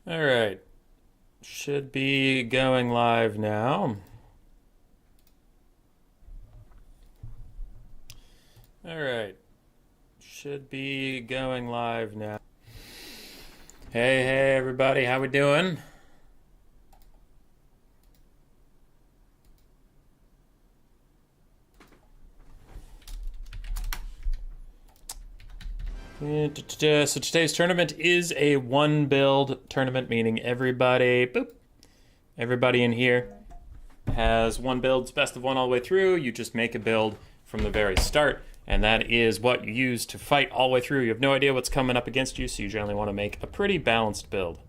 All right. Should be going live now. All right. Should be going live now. Hey, everybody. How we doing? So today's tournament is a one build tournament, meaning everybody in here has one build. It's best of one all the way through. You just make a build from the very start, and that is what you use to fight all the way through. You have no idea what's coming up against you, so you generally want to make a pretty balanced build.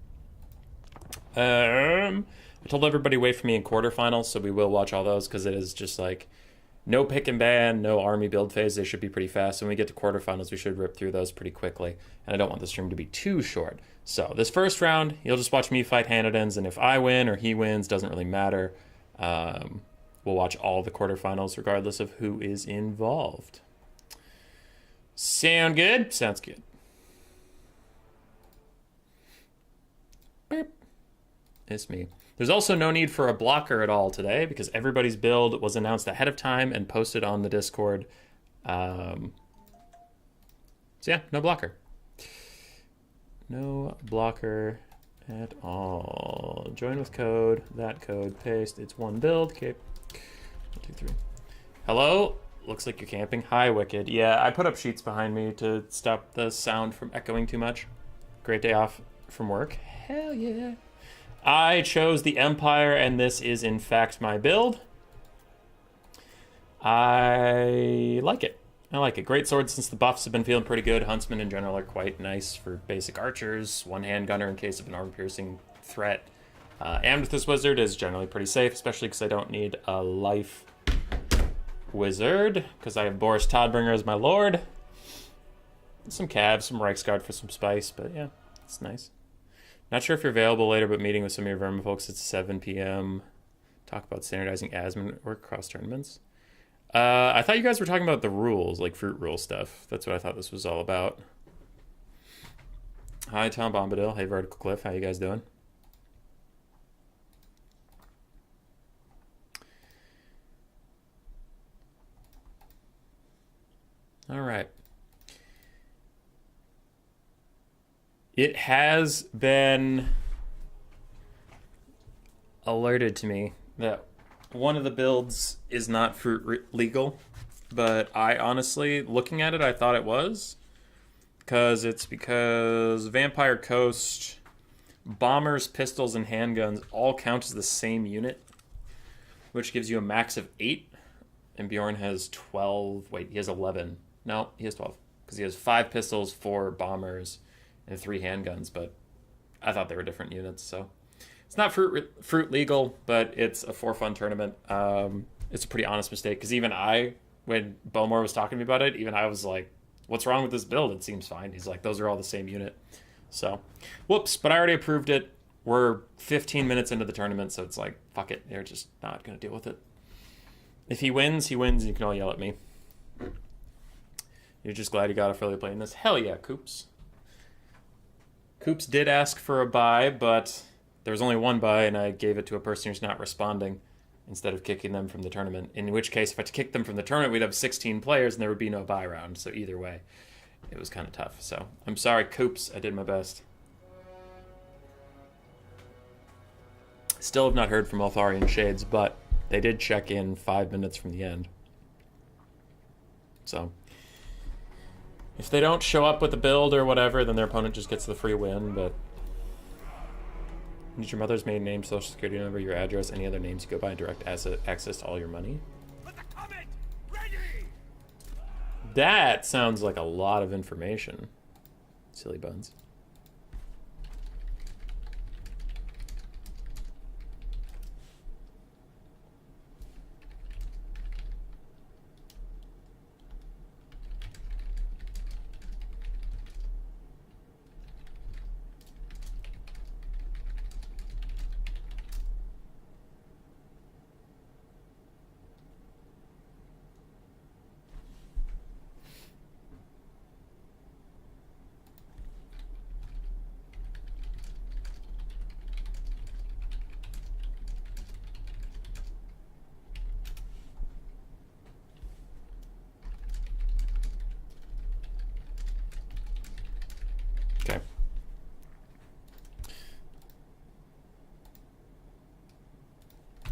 I told everybody wait for me in quarterfinals, so we will watch all those because it is just like no pick and ban, no army build phase. They should be pretty fast. When we get to quarterfinals, we should rip through those pretty quickly. And I don't want the stream to be too short. So this first round, you'll just watch me fight Hanadins, and if I win or he wins, doesn't really matter. We'll watch all the quarterfinals regardless of who is involved. Sound good? Sounds good. Beep. It's me. There's also no need for a blocker at all today because everybody's build was announced ahead of time and posted on the Discord. So yeah, no blocker. No blocker at all. Join with code, that code, paste. It's one build. Okay. 1, 2, 3. Hello? Looks like you're camping. Hi, Wicked. Yeah, I put up sheets behind me to stop the sound from echoing too much. Great day off from work. Hell yeah. I chose the Empire, and this is, in fact, my build. I like it. I like it. Great sword since the buffs have been feeling pretty good. Huntsmen in general are quite nice for basic archers. One-hand gunner in case of an armor-piercing threat. Amethyst Wizard is generally pretty safe, especially because I don't need a life wizard, because I have Boris Todbringer as my lord. Some Cav, some Reiksguard for some spice, but yeah, it's nice. Not sure if you're available later, but meeting with some of your Vermin folks at 7 p.m. Talk about standardizing Asmon or cross tournaments. I thought you guys were talking about the rules, like fruit rule stuff. That's what I thought this was all about. Hi, Tom Bombadil. Hey, Vertical Cliff. How you guys doing? All right. It has been alerted to me that one of the builds is not fruit legal, but I honestly, looking at it, I thought it was. Because Vampire Coast, bombers, pistols, and handguns all count as the same unit, which gives you a max of 8. And Bjorn has 12. Wait, he has 11. No, he has 12. Because he has 5 pistols, 4 bombers, and 3 handguns, but I thought they were different units, so it's not fruit legal, but it's a for fun tournament. It's a pretty honest mistake, because even I, when Bowmore was talking to me about it, even I was like, what's wrong with this build? It seems fine. He's like, those are all the same unit. So, whoops, but I already approved it. We're 15 minutes into the tournament, so it's like, fuck it. They're just not going to deal with it. If he wins, he wins. You can all yell at me. You're just glad you got affiliate playing this? Hell yeah, Coops. Coops did ask for a buy, but there was only one buy, and I gave it to a person who's not responding instead of kicking them from the tournament. In which case, if I had to kick them from the tournament, we'd have 16 players, and there would be no buy round. So either way, it was kind of tough. So I'm sorry, Coops. I did my best. Still have not heard from Altharian Shades, but they did check in 5 minutes from the end. So if they don't show up with a build or whatever, then their opponent just gets the free win, but need your mother's maiden name, social security number, your address, any other names you go by, and direct access to all your money. That sounds like a lot of information. Silly buns.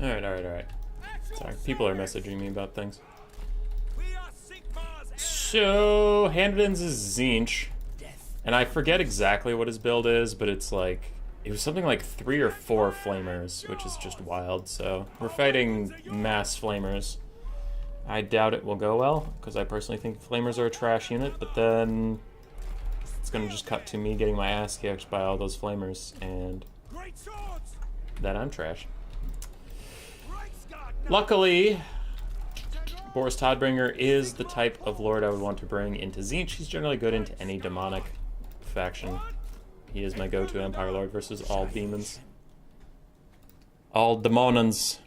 Alright. Sorry, people are messaging me about things. So, Handman's is Tzeentch. And I forget exactly what his build is, but it's like... It was something like 3 or 4 flamers, which is just wild. So, we're fighting mass flamers. I doubt it will go well, because I personally think flamers are a trash unit, but then... It's gonna just cut to me getting my ass kicked by all those flamers, and... Then I'm trash. Luckily, Boris Toddbringer is the type of lord I would want to bring into Tzeentch. He's generally good into any demonic faction. He is my go-to Empire Lord versus all demons. All demonons.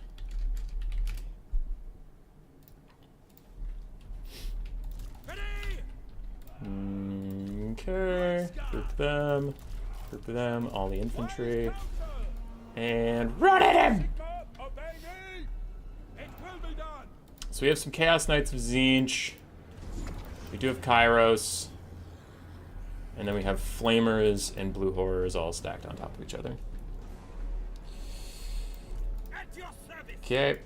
Okay, group them, all the infantry, and run at him! So we have some Chaos Knights of Tzeentch, we do have Kairos, and then we have Flamers and Blue Horrors all stacked on top of each other. Okay,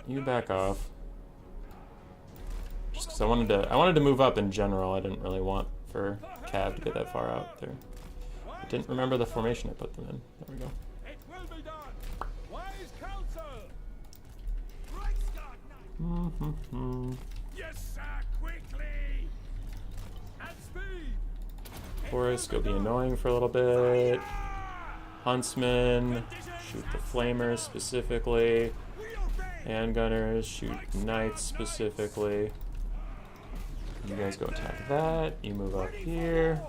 you back off. Just because I wanted to move up in general. I didn't really want for Cav to get that far out there. I didn't remember the formation I put them in. There we go. Yes, sir, quickly. At speed. Forest, go be annoying for a little bit. Huntsman, shoot the Flamers specifically. Handgunners, shoot Knights specifically. You guys go attack that. You move up here.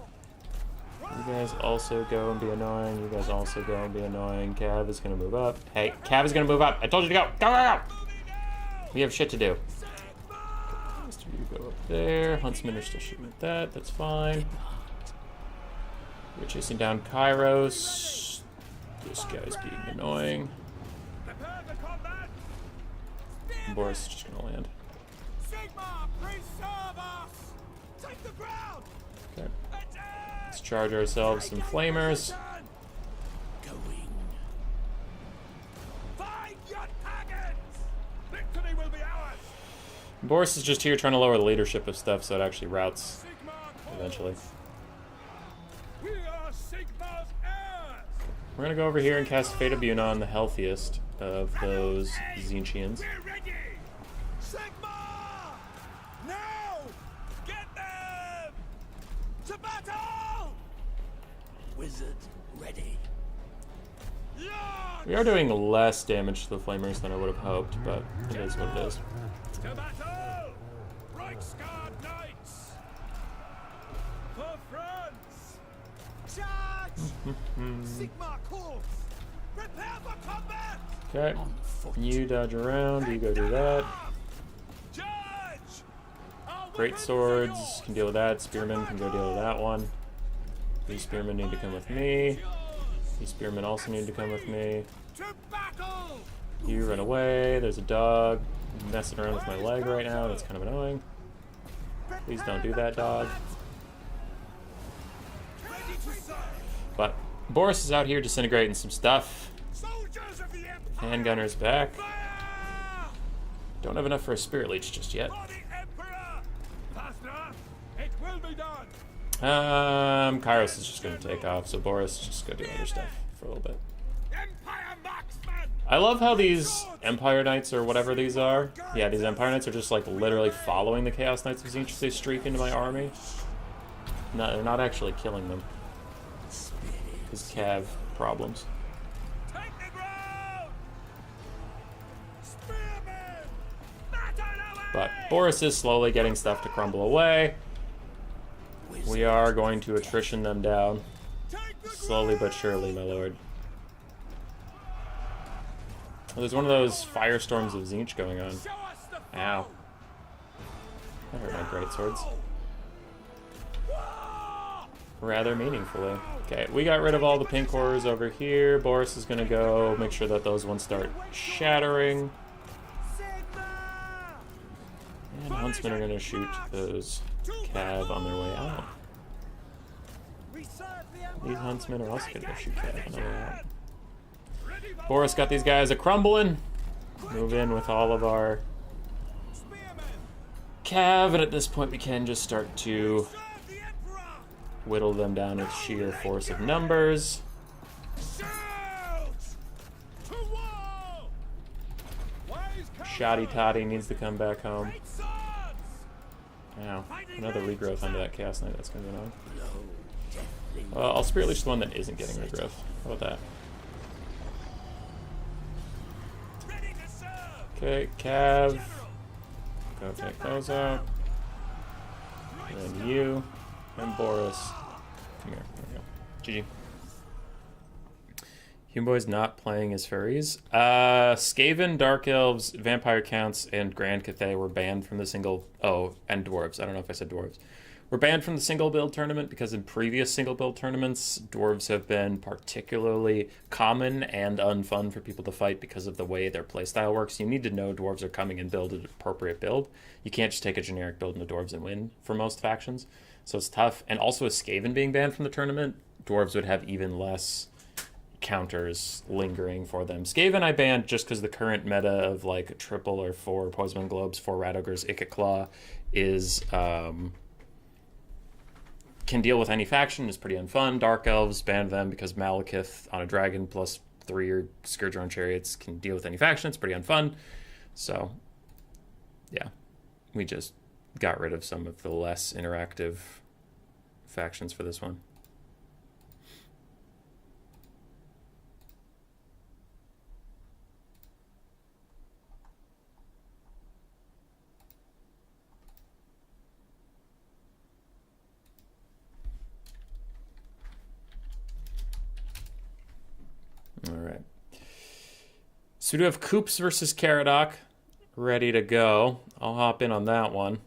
You guys also go and be annoying. You guys also go and be annoying. Cav is gonna move up. Hey, Cav is gonna move up. I told you to go. Go, go, go! We have shit to do. Most of you go up there. Huntsmen are still shooting at that. That's fine. We're chasing down Kairos. This guy's being annoying. Boris is just gonna land. Okay. Let's charge ourselves some flamers. Boris is just here trying to lower the leadership of stuff so it actually routes eventually. We're gonna go over here and cast Fate of Buna on the healthiest of those Tzeentchians. Wizard ready. We are doing less damage to the Flamers than I would have hoped, but it is what it is. To battle! Reichsguard Knights! For France! Charge! Sigmar Corps! Prepare for combat! Okay, you dodge around, you go do that. Great swords can deal with that, spearmen can go deal with that one. These spearmen need to come with me. These spearmen also need to come with me. You run away, there's a dog messing around with my leg right now, that's kind of annoying. Please don't do that, dog. But Boris is out here disintegrating some stuff. Handgunner's back. Don't have enough for a Spirit Leech just yet. Kairos is just going to take off, so Boris is just going to do other stuff for a little bit. I love how these Empire Knights, or whatever these are, yeah, these Empire Knights are just like literally following the Chaos Knights of Tzeentch as they streak into my army. No, they're not actually killing them. Because Cav problems. But Boris is slowly getting stuff to crumble away. We are going to attrition them down. Slowly but surely, my lord. Oh, there's one of those firestorms of Tzeentch going on. Ow. That hurt my greatswords. Rather meaningfully. Okay, we got rid of all the pink horrors over here. Boris is gonna go make sure that those ones start shattering. And Huntsmen are gonna shoot those Cav on their way out. These Huntsmen are also gonna go shoot Cav on their way out. Boris got these guys a crumbling. Move in with all of our cav, and at this point we can just start to whittle them down with sheer force of numbers. Shoddy Toddy needs to come back home. Ow. Another regrowth onto that Chaos Knight. That's going to be annoying. I'll Spirit Leash the one that isn't getting regrowth. How about that? Okay, Cav. Go take those out. And then you. And Boris. Come here. There we go. GG. Humeboy's not playing as furries. Skaven, Dark Elves, Vampire Counts, and Grand Cathay were banned from the single... Oh, and Dwarves. I don't know if I said Dwarves. Were banned from the single build tournament because in previous single build tournaments, Dwarves have been particularly common and unfun for people to fight because of the way their playstyle works. You need to know Dwarves are coming and build an appropriate build. You can't just take a generic build into Dwarves and win for most factions. So it's tough. And also with Skaven being banned from the tournament, Dwarves would have even less counters lingering for them. Skaven I banned just because the current meta of like triple or 4 Poisonwind Globes, 4 Rat Ogres, Ikit Claw is can deal with any faction, is pretty unfun. Dark Elves banned them because Malekith on a dragon plus 3 or Scourge on Chariots can deal with any faction. It's pretty unfun. So yeah, we just got rid of some of the less interactive factions for this one. All right. So we do have Coops versus Caradoc ready to go. I'll hop in on that one.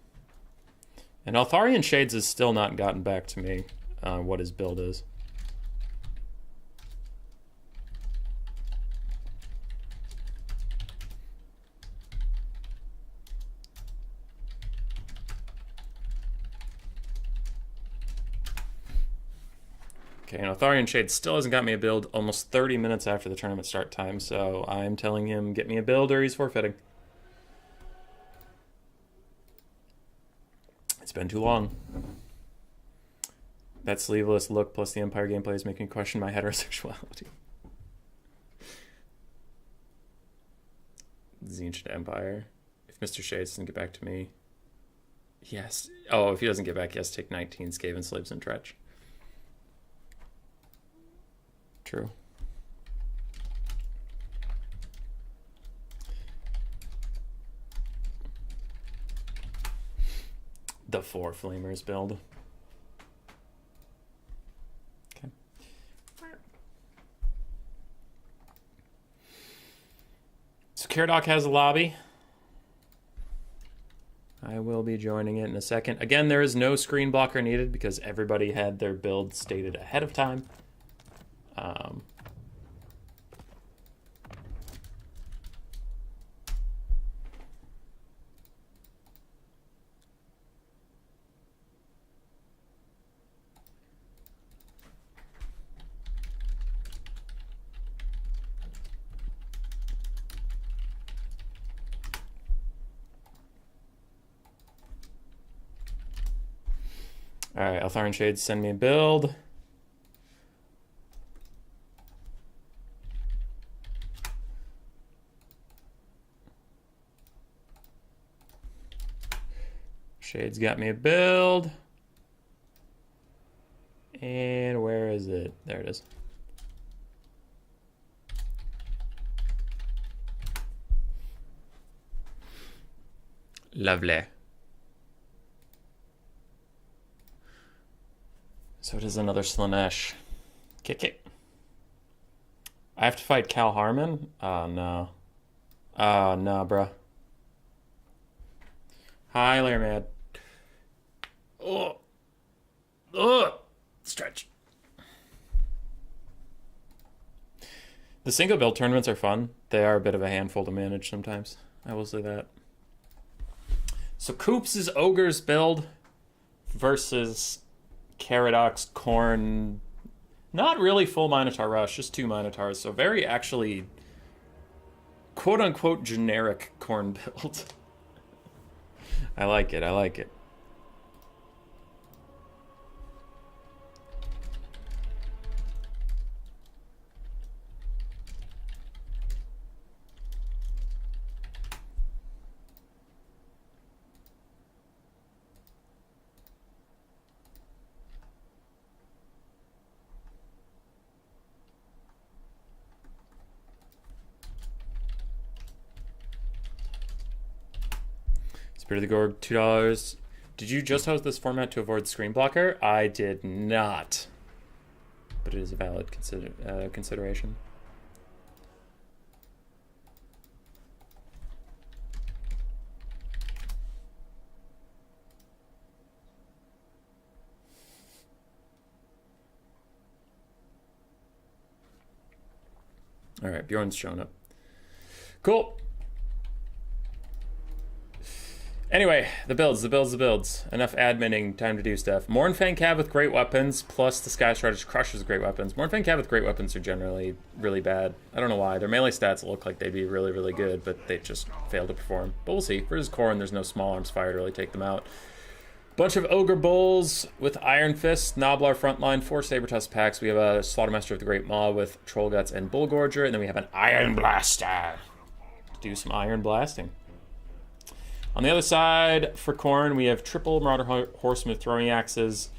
And Altharian Shades has still not gotten back to me on what his build is. Okay, and Altharian Shade still hasn't got me a build almost 30 minutes after the tournament start time, so I'm telling him, get me a build or he's forfeiting. It's been too long. That sleeveless look plus the Empire gameplay is making me question my heterosexuality. Tzeentch to Empire. If Mr. Shades doesn't get back to me... Yes. Oh, if he doesn't get back, he has to take 19 Skaven Slaves and Tzeentch. True. The 4 Flamers build. Okay. So Caradoc has a lobby. I will be joining it in a second. Again, there is no screen blocker needed because everybody had their build stated ahead of time. All right, Altharian Shades, send me a build. Shades got me a build. And where is it? There it is. Lovely. So it is another Slaanesh. Kick it. I have to fight Cal Harmon? Oh, no. Oh, no, bruh. Hi, Lair Mad. Oh. Oh. Stretch. The single build tournaments are fun. They are a bit of a handful to manage sometimes. I will say that. So Coops' Ogres build versus Caradoc's Khorne Not really full Minotaur rush, just 2 Minotaurs. So very actually quote-unquote generic Khorne build. I like it, I like it. Spirit of the Gorg, $2. Did you just host this format to avoid screen blocker? I did not. But it is a valid consideration. All right, Bjorn's showing up. Cool. Anyway, the builds. Enough adminning, time to do stuff. Mournfang Cav with great weapons, plus the Sky Striders Crushers with great weapons. Mournfang Cav with great weapons are generally really bad. I don't know why. Their melee stats look like they'd be really, really good, but they just fail to perform. But we'll see. Versus Khorne, there's no small arms fire to really take them out. Bunch of Ogre Bulls with Iron Fist, Noblar frontline, 4 Sabertusk packs. We have a Slaughtermaster of the Great Maw with Troll Guts and Bullgorger, and then we have an Iron Blaster. Do some Iron Blasting. On the other side, for Khorne, we have triple Marauder Horsemen with throwing axes,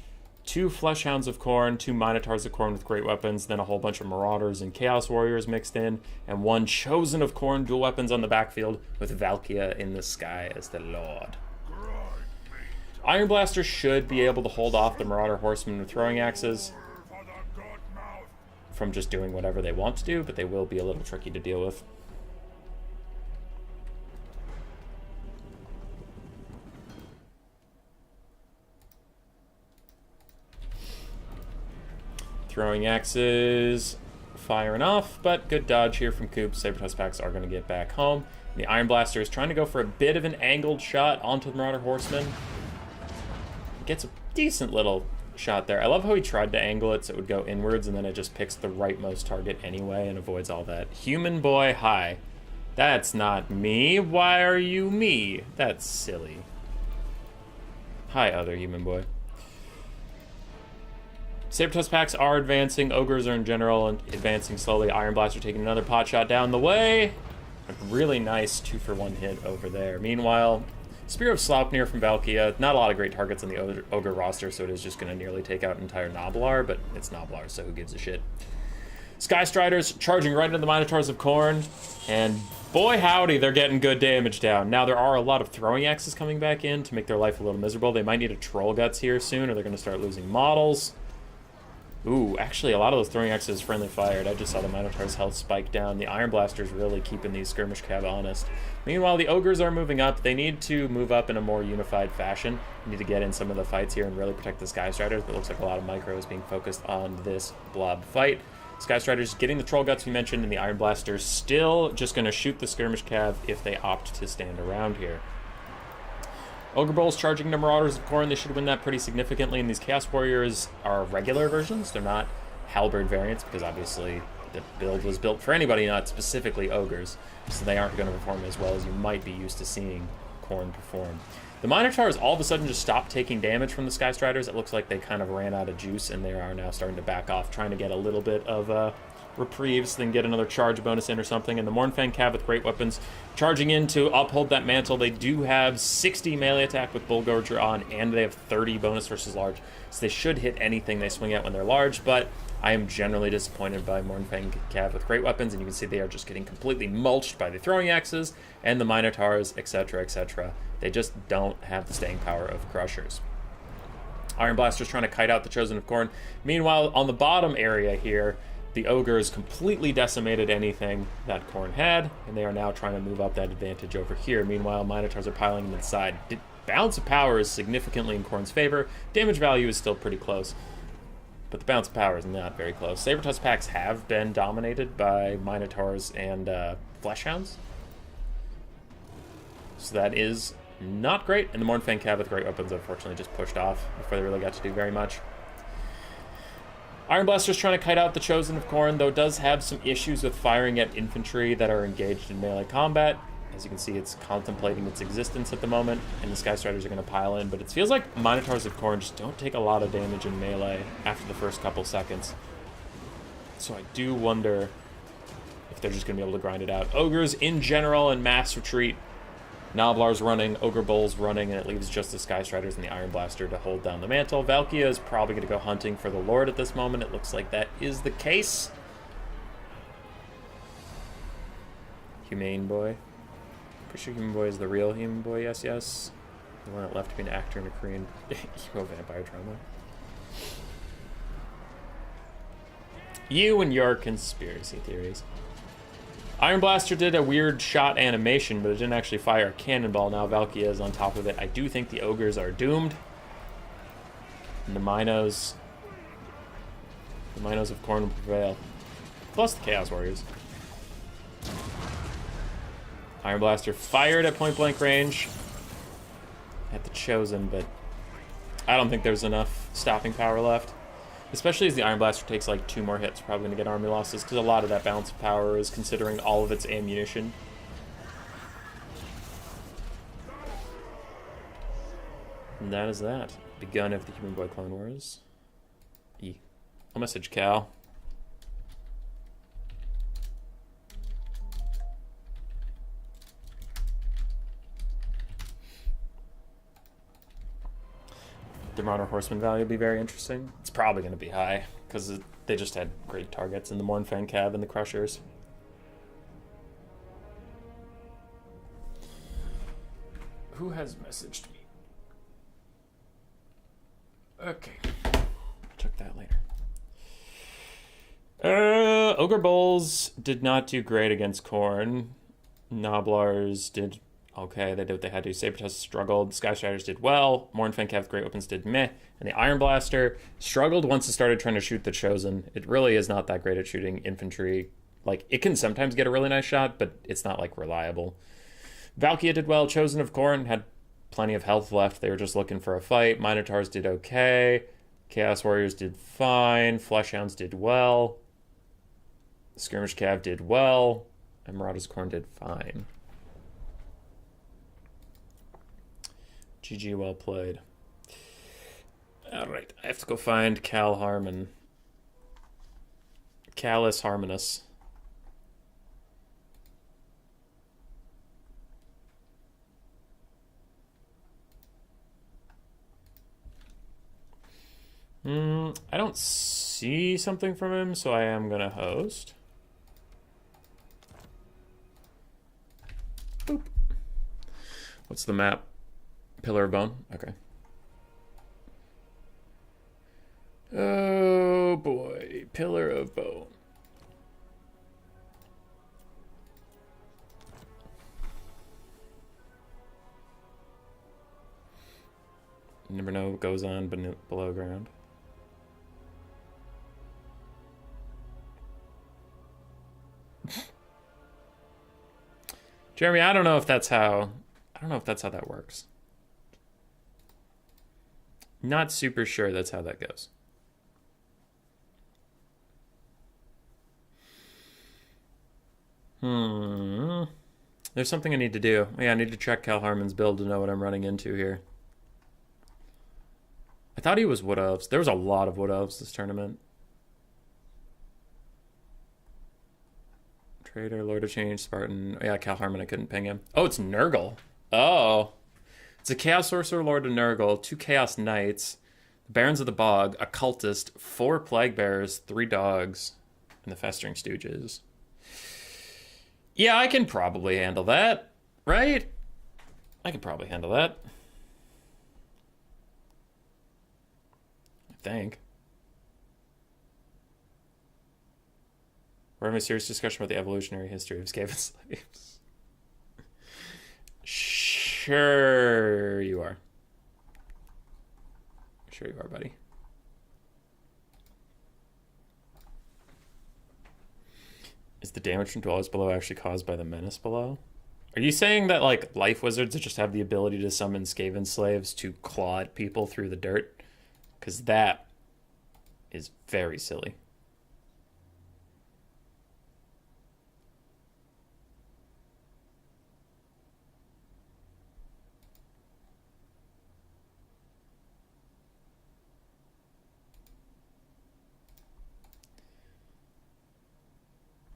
2 Fleshhounds of Khorne, 2 Minotaurs of Khorne with great weapons, then a whole bunch of Marauders and Chaos Warriors mixed in, and 1 Chosen of Khorne dual weapons on the backfield with Valkia in the sky as the Lord. Iron Blaster should be able to hold off the Marauder Horsemen with throwing axes from just doing whatever they want to do, but they will be a little tricky to deal with. Throwing axes, firing off, but good dodge here from Coop. Sabertusk packs are going to get back home. And the Iron Blaster is trying to go for a bit of an angled shot onto the Marauder Horseman. Gets a decent little shot there. I love how he tried to angle it so it would go inwards, and then it just picks the rightmost target anyway and avoids all that. Human boy, hi. That's not me. Why are you me? That's silly. Hi, other human boy. Sabertusk packs are advancing. Ogres are in general advancing slowly. Iron Blaster taking another pot shot down the way. A really nice 2-for-1 hit over there. Meanwhile, Spear of Sleipnir from Valkia. Not a lot of great targets on the Ogre roster, so it is just going to nearly take out an entire Noblar, but it's Noblar, so who gives a shit. Sky Striders charging right into the Minotaurs of Khorne, and boy howdy, they're getting good damage down. Now, there are a lot of throwing axes coming back in to make their life a little miserable. They might need a Troll Guts here soon, or they're going to start losing models. Ooh, actually, a lot of those throwing axes friendly fired. I just saw the Minotaur's health spike down. The Iron Blaster's really keeping these skirmish cav honest. Meanwhile, the Ogres are moving up. They need to move up in a more unified fashion. They need to get in some of the fights here and really protect the Sky Striders, but it looks like a lot of micro is being focused on this blob fight. Sky Striders getting the Troll Guts we mentioned, and the Iron Blaster's still just going to shoot the skirmish cav if they opt to stand around here. Ogre Bulls charging the Marauders of Khorne. They should win that pretty significantly, and these Chaos Warriors are regular versions. They're not Halberd variants, because obviously the build was built for anybody, not specifically Ogres, so they aren't going to perform as well as you might be used to seeing Khorne perform. The Minotaurs all of a sudden just stopped taking damage from the Sky Striders. It looks like they kind of ran out of juice, and they are now starting to back off, trying to get a little bit of reprieves, then get another charge bonus in or something. And the Mournfang Cav with great weapons charging in to uphold that mantle. They do have 60 melee attack with Bullgorger on, and they have 30 bonus versus large, so they should hit anything they swing at when they're large. But I am generally disappointed by Mournfang Cav with great weapons, and you can see they are just getting completely mulched by the throwing axes and the Minotaurs, etc., etc. They just don't have the staying power of Crushers. Iron Blaster's trying to kite out the Chosen of Khorne. Meanwhile, on the bottom area here, the Ogres completely decimated anything that Khorne had, and they are now trying to move up that advantage over here. Meanwhile, Minotaurs are piling them inside. Balance of power is significantly in Khorne's favor. Damage value is still pretty close, but the balance of power is not very close. Sabertusk packs have been dominated by Minotaurs and Fleshhounds, so that is not great. And the Mournfang Cav with great weapons unfortunately just pushed off before they really got to do very much. Iron Blaster's trying to kite out the Chosen of Khorne, though does have some issues with firing at infantry that are engaged in melee combat. As you can see, it's contemplating its existence at the moment, and the Sky Striders are going to pile in, but it feels like Minotaurs of Khorne just don't take a lot of damage in melee after the first couple seconds. So I do wonder if they're just going to be able to grind it out. Ogres in general in mass retreat. Gnoblar's running, Ogre Bull's running, and it leaves just the Sky Striders and the Iron Blaster to hold down the mantle. Valkia is probably going to go hunting for the Lord at this moment. It looks like that is the case. Humane Boy. Pretty sure Human Boy is the real Human Boy, yes, yes. The one that left to be an actor in a Korean hero vampire drama. You and your conspiracy theories. Iron Blaster did a weird shot animation, but it didn't actually fire a cannonball. Now Valkia is on top of it. I do think the Ogres are doomed. And the Minos of Khorne will prevail. Plus the Chaos Warriors. Iron Blaster fired at point-blank range at the Chosen, but I don't think there's enough stopping power left. Especially as the Iron Blaster takes like 2 more hits, probably going to get army losses, because a lot of that balance of power is considering all of its ammunition. And that is that. Begun of the Human Boy Clone Wars. I'll message Cal. The Marauder Horseman value will be very interesting. It's probably going to be high, because they just had great targets in the Mournfang Cav and the Crushers. Who has messaged me? Okay. Check that later. Ogre Bulls did not do great against Khorne. Gnoblars did okay, they did what they had to. Sabertusk struggled. Sky Striders did well. Mournfang Cav Great Weapons did meh. And the Iron Blaster struggled once it started trying to shoot the Chosen. It really is not that great at shooting infantry. Like, it can sometimes get a really nice shot, but it's not, like, reliable. Valkia did well. Chosen of Khorne had plenty of health left. They were just looking for a fight. Minotaurs did okay. Chaos Warriors did fine. Fleshhounds did well. Skirmish Cav did well. And Marauders of Khorne did fine. GG, well played. Alright, I have to go find Cal Harmon. Callus Harmonus. I don't see something from him, so I am gonna host. Boop. What's the map? Pillar of Bone? Okay. Oh boy, Pillar of Bone. You never know what goes on below ground. Jeremy, I don't know if that's how that works. Not super sure that's how that goes. There's something I need to do. Yeah, I need to check Cal Harmon's build to know what I'm running into here. I thought he was Wood Elves. There was a lot of Wood Elves this tournament. Trader, Lord of Change, Spartan. Oh, yeah, Cal Harmon, I couldn't ping him. Oh, it's Nurgle. Oh. It's a Chaos Sorcerer, Lord of Nurgle, 2 Chaos Knights, Barons of the Bog, a Cultist, 4 Plague Bearers, 3 Dogs, and the Festering Stooges. Yeah, I can probably handle that, right? I can probably handle that. I think. We're having a serious discussion about the evolutionary history of Skaven slaves. Sure you are. Sure you are, buddy. Is the damage from Dwellers Below actually caused by the Menace Below? Are you saying that, like, life wizards just have the ability to summon Skaven slaves to claw at people through the dirt? Because that is very silly.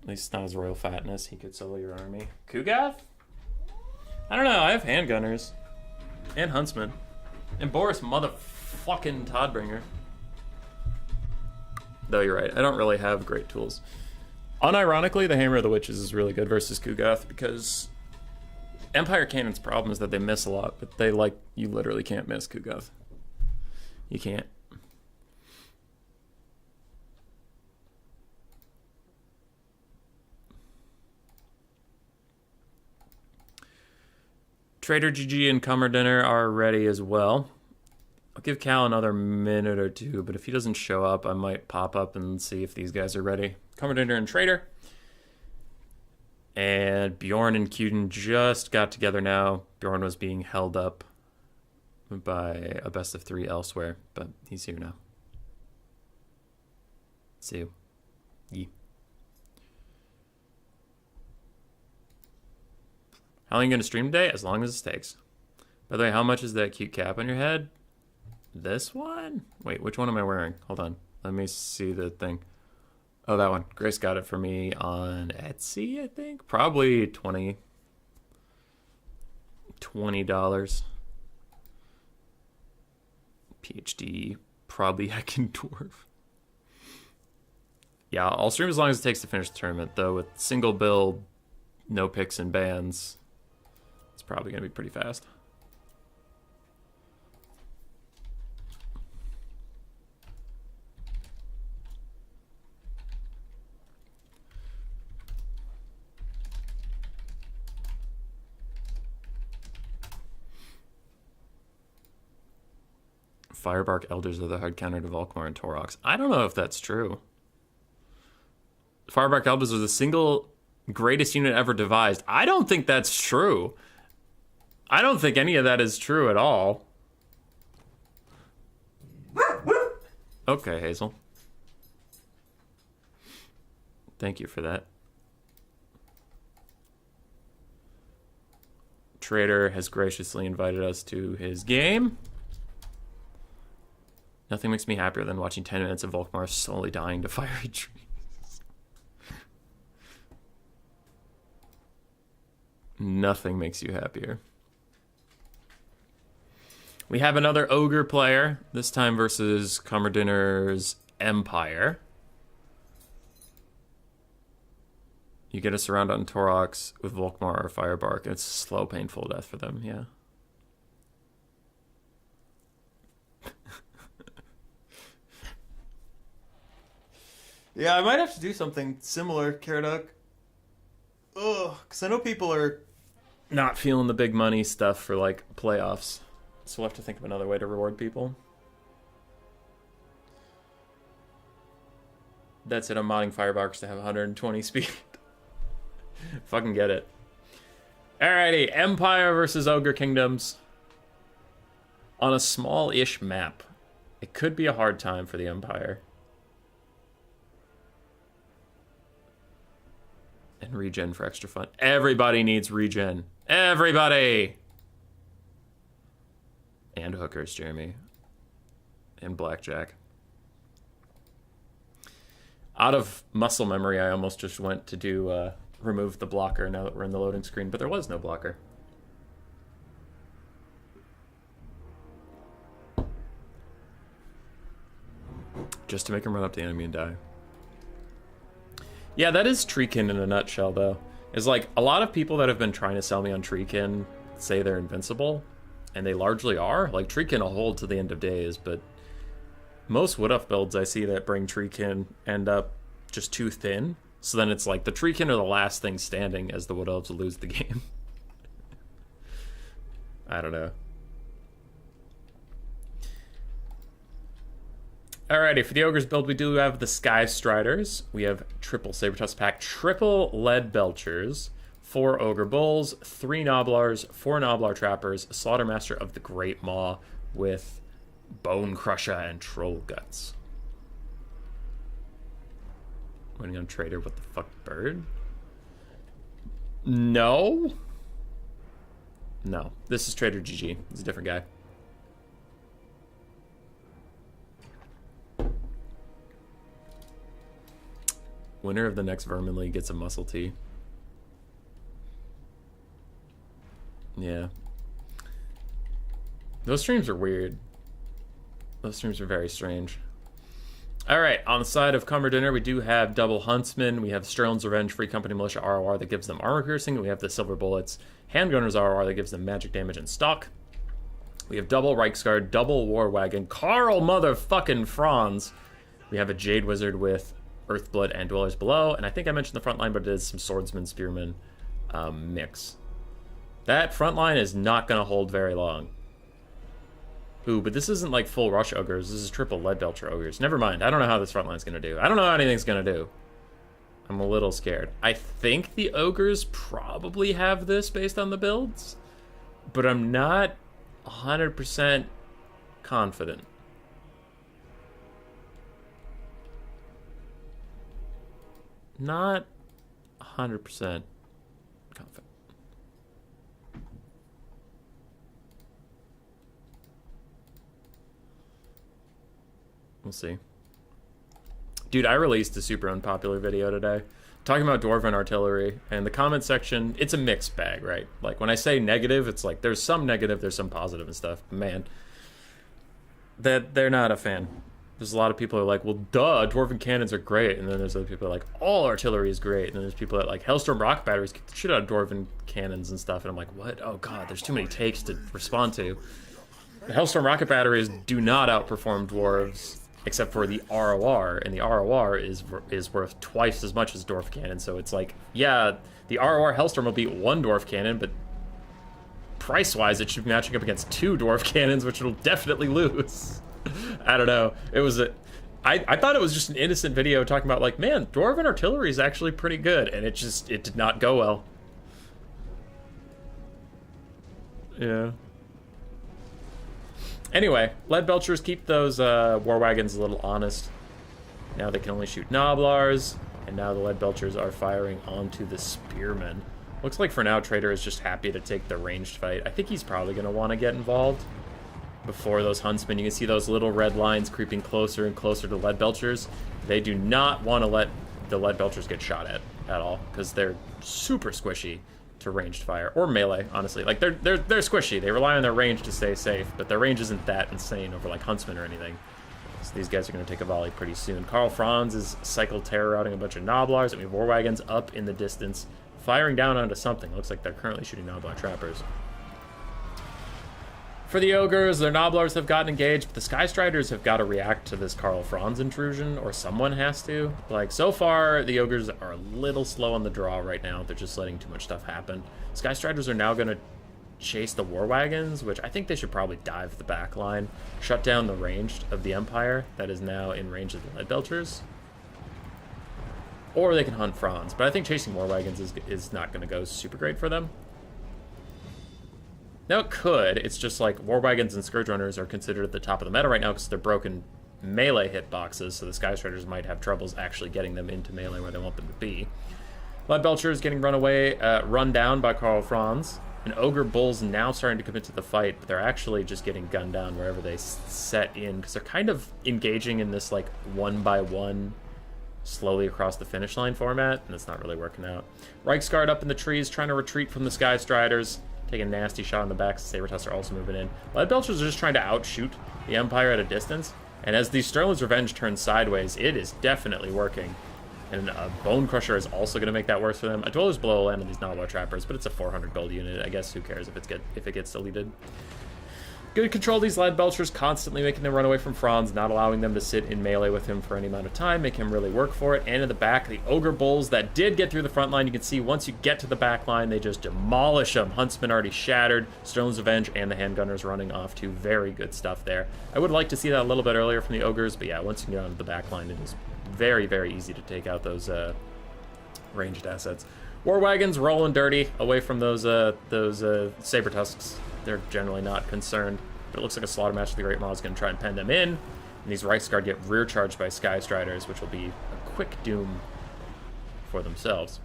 At least it's not his royal fatness. He could solo your army. Kugath? I don't know. I have handgunners. And huntsmen. And Boris motherfucking Toddbringer. Though you're right. I don't really have great tools. Unironically, the Hammer of the Witches is really good versus Kugath because Empire Cannon's problem is that they miss a lot, but they you literally can't miss Kugath. You can't. Trader GG and Cummer Dinner are ready as well. I'll give Cal another minute or two, but if he doesn't show up, I might pop up and see if these guys are ready. Cummer Dinner and Trader. And Bjorn and Cuden just got together now. Bjorn was being held up by a best of 3 elsewhere, but he's here now. See you. Yee. How long are you going to stream today? As long as it takes. By the way, how much is that cute cap on your head? This one? Wait, which one am I wearing? Hold on. Let me see the thing. Oh, that one. Grace got it for me on Etsy, I think. Probably $20. PhD. Probably heckin' dwarf. Yeah, I'll stream as long as it takes to finish the tournament, though. With single build, no picks and bans, it's probably going to be pretty fast. Firebark Elders are the hard counter to Volkmar and Torox. I don't know if that's true. Firebark Elders are the single greatest unit ever devised. I don't think that's true. I don't think any of that is true at all. Okay, Hazel. Thank you for that. Trader has graciously invited us to his game. Nothing makes me happier than watching 10 minutes of Volkmar slowly dying to fiery trees. Nothing makes you happier. We have another Ogre player, this time versus Commodinner's Empire. You get a surround on Torox with Volkmar or Firebark. It's a slow, painful death for them, yeah. Yeah, I might have to do something similar, Caradog. Ugh, because I know people are not feeling the big money stuff for, like, playoffs. So we'll have to think of another way to reward people. That's it, I'm modding Firebarks to have 120 speed. Fucking get it. Alrighty, Empire versus Ogre Kingdoms. On a small-ish map. It could be a hard time for the Empire. And regen for extra fun. Everybody needs regen. Everybody! And hookers, Jeremy. And blackjack. Out of muscle memory, I almost just went to do remove the blocker now that we're in the loading screen, but there was no blocker. Just to make him run up to the enemy and die. Yeah, that is Treekin in a nutshell, though. Is like, a lot of people that have been trying to sell me on Treekin say they're invincible, and they largely are. Like, Treekin will hold to the end of days, but most Wood Elf builds I see that bring Treekin end up just too thin. So then it's like, the Treekin are the last thing standing as the Wood Elves lose the game. I don't know. Alrighty, for the Ogres build, we do have the Sky Striders. We have triple Sabertusk Pack, triple Lead Belchers, 4 Ogre Bulls, 3 Noblars, 4 Noblar Trappers, a Slaughtermaster of the Great Maw with Bone Crusher and Troll Guts. Pointing on Trader, what the fuck, bird? No. No, this is Trader GG. He's a different guy. Winner of the next Vermin League gets a muscle tee. Yeah. Those streams are weird. Those streams are very strange. Alright, on the side of Cumber Dinner, we do have double Huntsman. We have Sterling's Revenge, Free Company Militia ROR that gives them armor piercing. We have the Silver Bullets, Handgunners ROR that gives them magic damage and stock. We have double Reichsguard, double War Wagon, Karl motherfucking Franz. We have a Jade Wizard with Earthblood and Dwellers Below. And I think I mentioned the front line, but it is some Swordsman, Spearman mix. That front line is not going to hold very long. Ooh, but this isn't like full Rush Ogres. This is triple Leadbelcher Ogres. Never mind. I don't know how this front line's going to do. I don't know how anything's going to do. I'm a little scared. I think the Ogres probably have this based on the builds, but I'm not 100% confident. Not 100% confident. We'll see. Dude, I released a super unpopular video today talking about Dwarven artillery, and the comment section, it's a mixed bag, right? Like, when I say negative, it's like, there's some negative, there's some positive and stuff. Man, that they're not a fan. There's a lot of people who are like, well, duh, Dwarven cannons are great, and then there's other people who are like, all artillery is great, and then there's people that like, Hellstorm rocket batteries kick the shit out of Dwarven cannons and stuff, and I'm like, what? Oh god, there's too many takes to respond to. The Hellstorm rocket batteries do not outperform Dwarves, except for the ROR, and the ROR is worth twice as much as Dwarf Cannon, so it's like, yeah, the ROR Hellstorm will beat one Dwarf Cannon, but price-wise, it should be matching up against two Dwarf Cannons, which it'll definitely lose. I don't know. It was I thought it was just an innocent video talking about, like, man, Dwarven artillery is actually pretty good, and it did not go well. Yeah. Anyway, Leadbelchers keep those War Wagons a little honest. Now they can only shoot Noblars, and now the Leadbelchers are firing onto the Spearmen. Looks like for now Trader is just happy to take the ranged fight. I think he's probably going to want to get involved before those Huntsmen. You can see those little red lines creeping closer and closer to Leadbelchers. They do not want to let the Leadbelchers get shot at all, because they're super squishy to ranged fire, or melee, honestly. Like, they're squishy. They rely on their range to stay safe, but their range isn't that insane over, like, Huntsmen or anything. So these guys are going to take a volley pretty soon. Karl Franz is cycle terror routing a bunch of Noblars, and we have War Wagons up in the distance, firing down onto something. Looks like they're currently shooting Noblar trappers. For the Ogres, their Noblars have gotten engaged, but the Skystriders have got to react to this Karl Franz intrusion, or someone has to. Like, so far, the Ogres are a little slow on the draw right now. They're just letting too much stuff happen. Skystriders are now going to chase the War Wagons, which I think they should probably dive the back line, shut down the ranged of the Empire that is now in range of the Leadbelchers. Or they can hunt Franz, but I think chasing War Wagons is not going to go super great for them. Now it could, it's just like War Wagons and Scourge Runners are considered at the top of the meta right now because they're broken melee hitboxes, so the Skystriders might have troubles actually getting them into melee where they want them to be. Leadbelcher is getting run down by Karl Franz, and Ogre Bull's now starting to commit to the fight, but they're actually just getting gunned down wherever they set in, because they're kind of engaging in this like one-by-one slowly across the finish line format, and it's not really working out. Reichsguard up in the trees trying to retreat from the Skystriders. Taking a nasty shot in the back. Saber-Tusk are also moving in. Leadbelchers are just trying to outshoot the Empire at a distance. And as the Sterling's Revenge turns sideways, it is definitely working. And a Bone Crusher is also going to make that worse for them. A Dweller's Below will land on these Noblar Trappers, but it's a 400 gold unit. I guess who cares if it gets deleted. Good control these Leadbelchers, constantly making them run away from Franz, not allowing them to sit in melee with him for any amount of time, make him really work for it. And in the back, the Ogre Bulls that did get through the front line, you can see once you get to the back line, they just demolish them. Huntsman already shattered, Sterling's Revenge and the Handgunners running off to very good stuff there. I would like to see that a little bit earlier from the Ogres, but yeah, once you get onto the back line, it is very, very easy to take out those ranged assets. War Wagons rolling dirty away from those Saber-Tusks. They're generally not concerned, but it looks like a slaughter match. The Great Maw is going to try and pen them in, and these Reichsguard get rear charged by Skystriders, which will be a quick doom for themselves.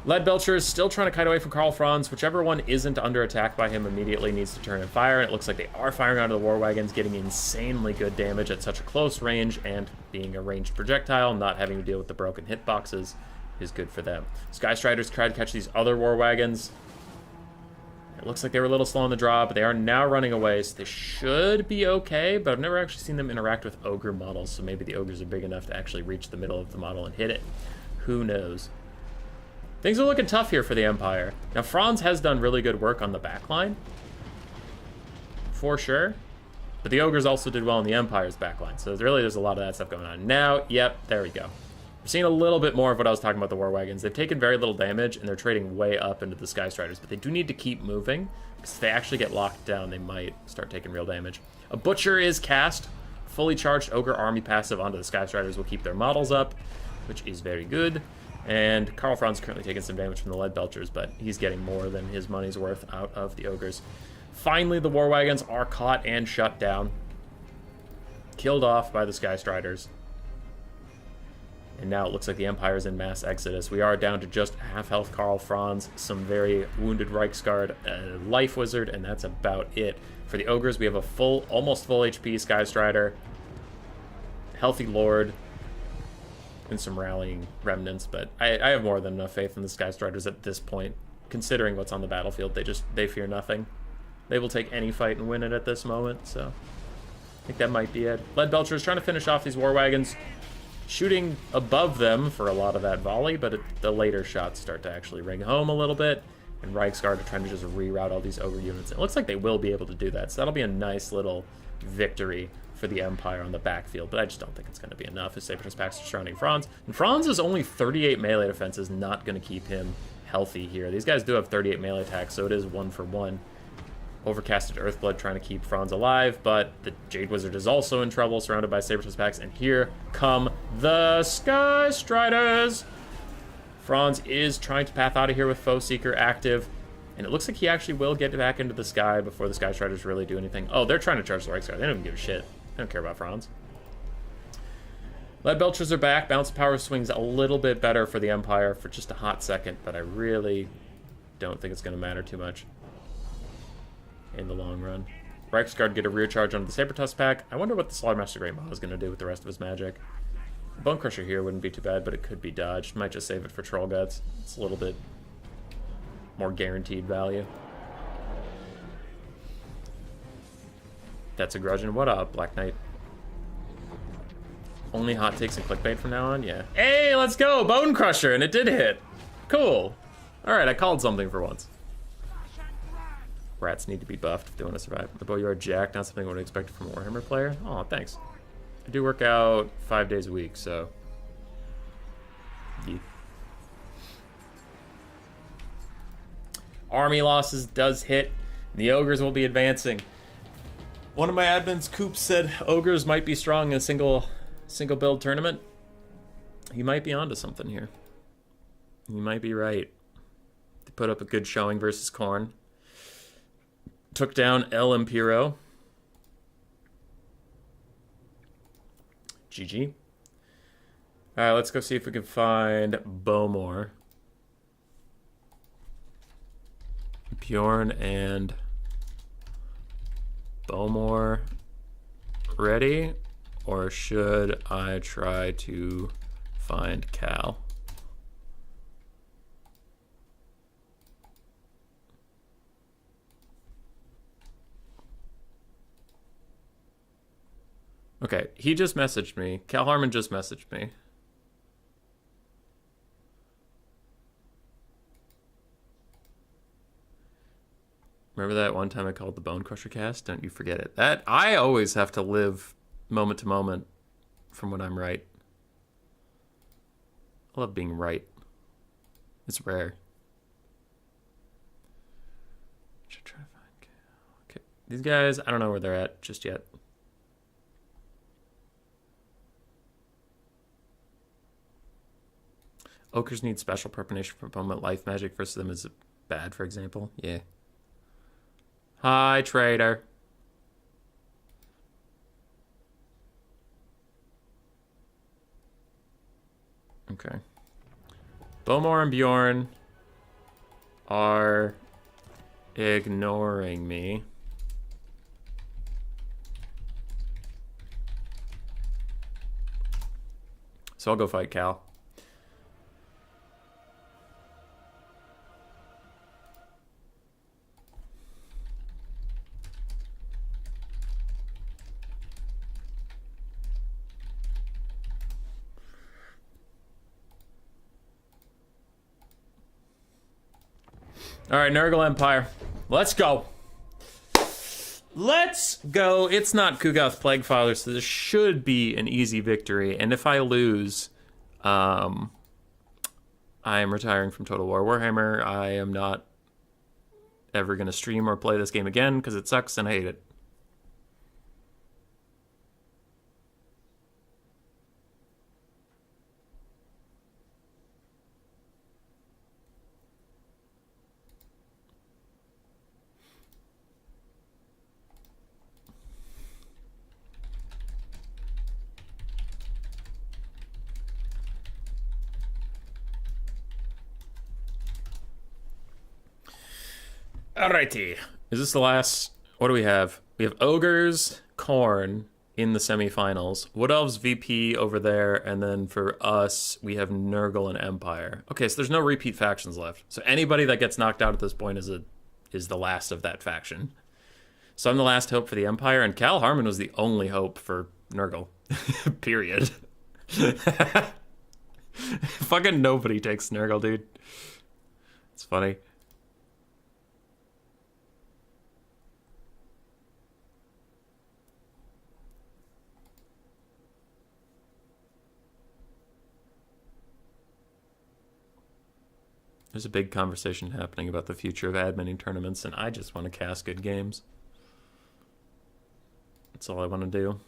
Leadbelcher is still trying to kite away from Karl Franz. Whichever one isn't under attack by him immediately needs to turn and fire. And it looks like they are firing onto the war wagons, getting insanely good damage at such a close range, and being a ranged projectile, not having to deal with the broken hitboxes is good for them. Sky Striders tried to catch these other war wagons. It looks like they were a little slow on the draw, but they are now running away, so they should be okay, but I've never actually seen them interact with ogre models, so maybe the ogres are big enough to actually reach the middle of the model and hit it. Who knows? Things are looking tough here for the Empire. Now, Franz has done really good work on the backline, for sure, but the ogres also did well on the Empire's backline, so there's a lot of that stuff going on. Now, yep, there we go. We're seeing a little bit more of what I was talking about the war wagons. They've taken very little damage, and they're trading way up into the Sky Striders, but they do need to keep moving, because if they actually get locked down, they might start taking real damage. A Butcher is cast. Fully charged Ogre Army passive onto the Sky Striders will keep their models up, which is very good. And Karl Franz currently taking some damage from the Leadbelchers, but he's getting more than his money's worth out of the Ogres. Finally, the war wagons are caught and shut down. Killed off by the Sky Striders. And now it looks like the Empire's in mass exodus. We are down to just half health Karl Franz, some very wounded Reichsguard, a Life Wizard, and that's about it. For the Ogres, we have a almost full HP Sky Strider, Healthy Lord, and some rallying remnants, but I have more than enough faith in the Sky Striders at this point, considering what's on the battlefield. They fear nothing. They will take any fight and win it at this moment, so I think that might be it. Leadbelcher is trying to finish off these war wagons, shooting above them for a lot of that volley, but the later shots start to actually ring home a little bit, and Reichsguard are trying to just reroute all these ogre units. It looks like they will be able to do that, so that'll be a nice little victory for the Empire on the backfield, but I just don't think it's going to be enough as Sabertooth packs are surrounding Franz. And Franz is only 38 melee defense, is not going to keep him healthy here. These guys do have 38 melee attacks, so it is 1-for-1. Overcasted Earthblood trying to keep Franz alive, but the Jade Wizard is also in trouble, surrounded by Sabertooth packs, and here come the Sky Striders! Franz is trying to path out of here with Foe Seeker active, and it looks like he actually will get back into the sky before the Sky Striders really do anything. Oh, they're trying to charge the Reichsguard. They don't even give a shit. They don't care about Franz. Leadbelchers are back. Bounce power swings a little bit better for the Empire for just a hot second, but I really don't think it's going to matter too much in the long run. Reichsguard get a rear charge onto the Sabertooth pack. I wonder what the Slaughtermaster Great Maw is going to do with the rest of his magic. Bone Crusher here wouldn't be too bad, but it could be dodged. Might just save it for Troll Guts. It's a little bit more guaranteed value. That's a Grudge, and what up, Black Knight? Only hot takes and clickbait from now on? Yeah. Hey, let's go! Bone Crusher, and it did hit. Cool. Alright, I called something for once. Rats need to be buffed if they want to survive. The bow, you are jacked, not something I would expect from a Warhammer player. Oh, thanks. I do work out 5 days a week, so... Yeah. Army losses does hit. The Ogres will be advancing. One of my admins, Coop, said Ogres might be strong in a single build tournament. He might be onto something here. You might be right. They put up a good showing versus Khorne. Took down El Impero. GG. Alright, let's go see if we can find Bowmore. Bjorn and Bowmore ready? Or should I try to find Cal? Okay, he just messaged me. Cal Harmon just messaged me. Remember that one time I called the Bone Crusher cast? Don't you forget it. That I always have to live moment to moment from when I'm right. I love being right. It's rare. Should try to find Cal. Okay, these guys, I don't know where they're at just yet. Ogres need special preparation for moment. Life magic versus them is bad, for example. Yeah. Hi, trader. Okay. Bomar and Bjorn are ignoring me. So I'll go fight Cal. All right, Nurgle Empire. Let's go. Let's go. It's not Kugoth Plaguefather, so this should be an easy victory. And if I lose, I am retiring from Total War Warhammer. I am not ever going to stream or play this game again because it sucks and I hate it. Alrighty. Is this the last? What do we have? We have Ogres, Khorne in the semifinals. Wood Elves VP over there, and then for us, we have Nurgle and Empire. Okay, so there's no repeat factions left. So anybody that gets knocked out at this point is the last of that faction. So I'm the last hope for the Empire, and Cal Harmon was the only hope for Nurgle. Period. Fucking nobody takes Nurgle, dude. It's funny. There's a big conversation happening about the future of adminning tournaments, and I just want to cast good games. That's all I want to do.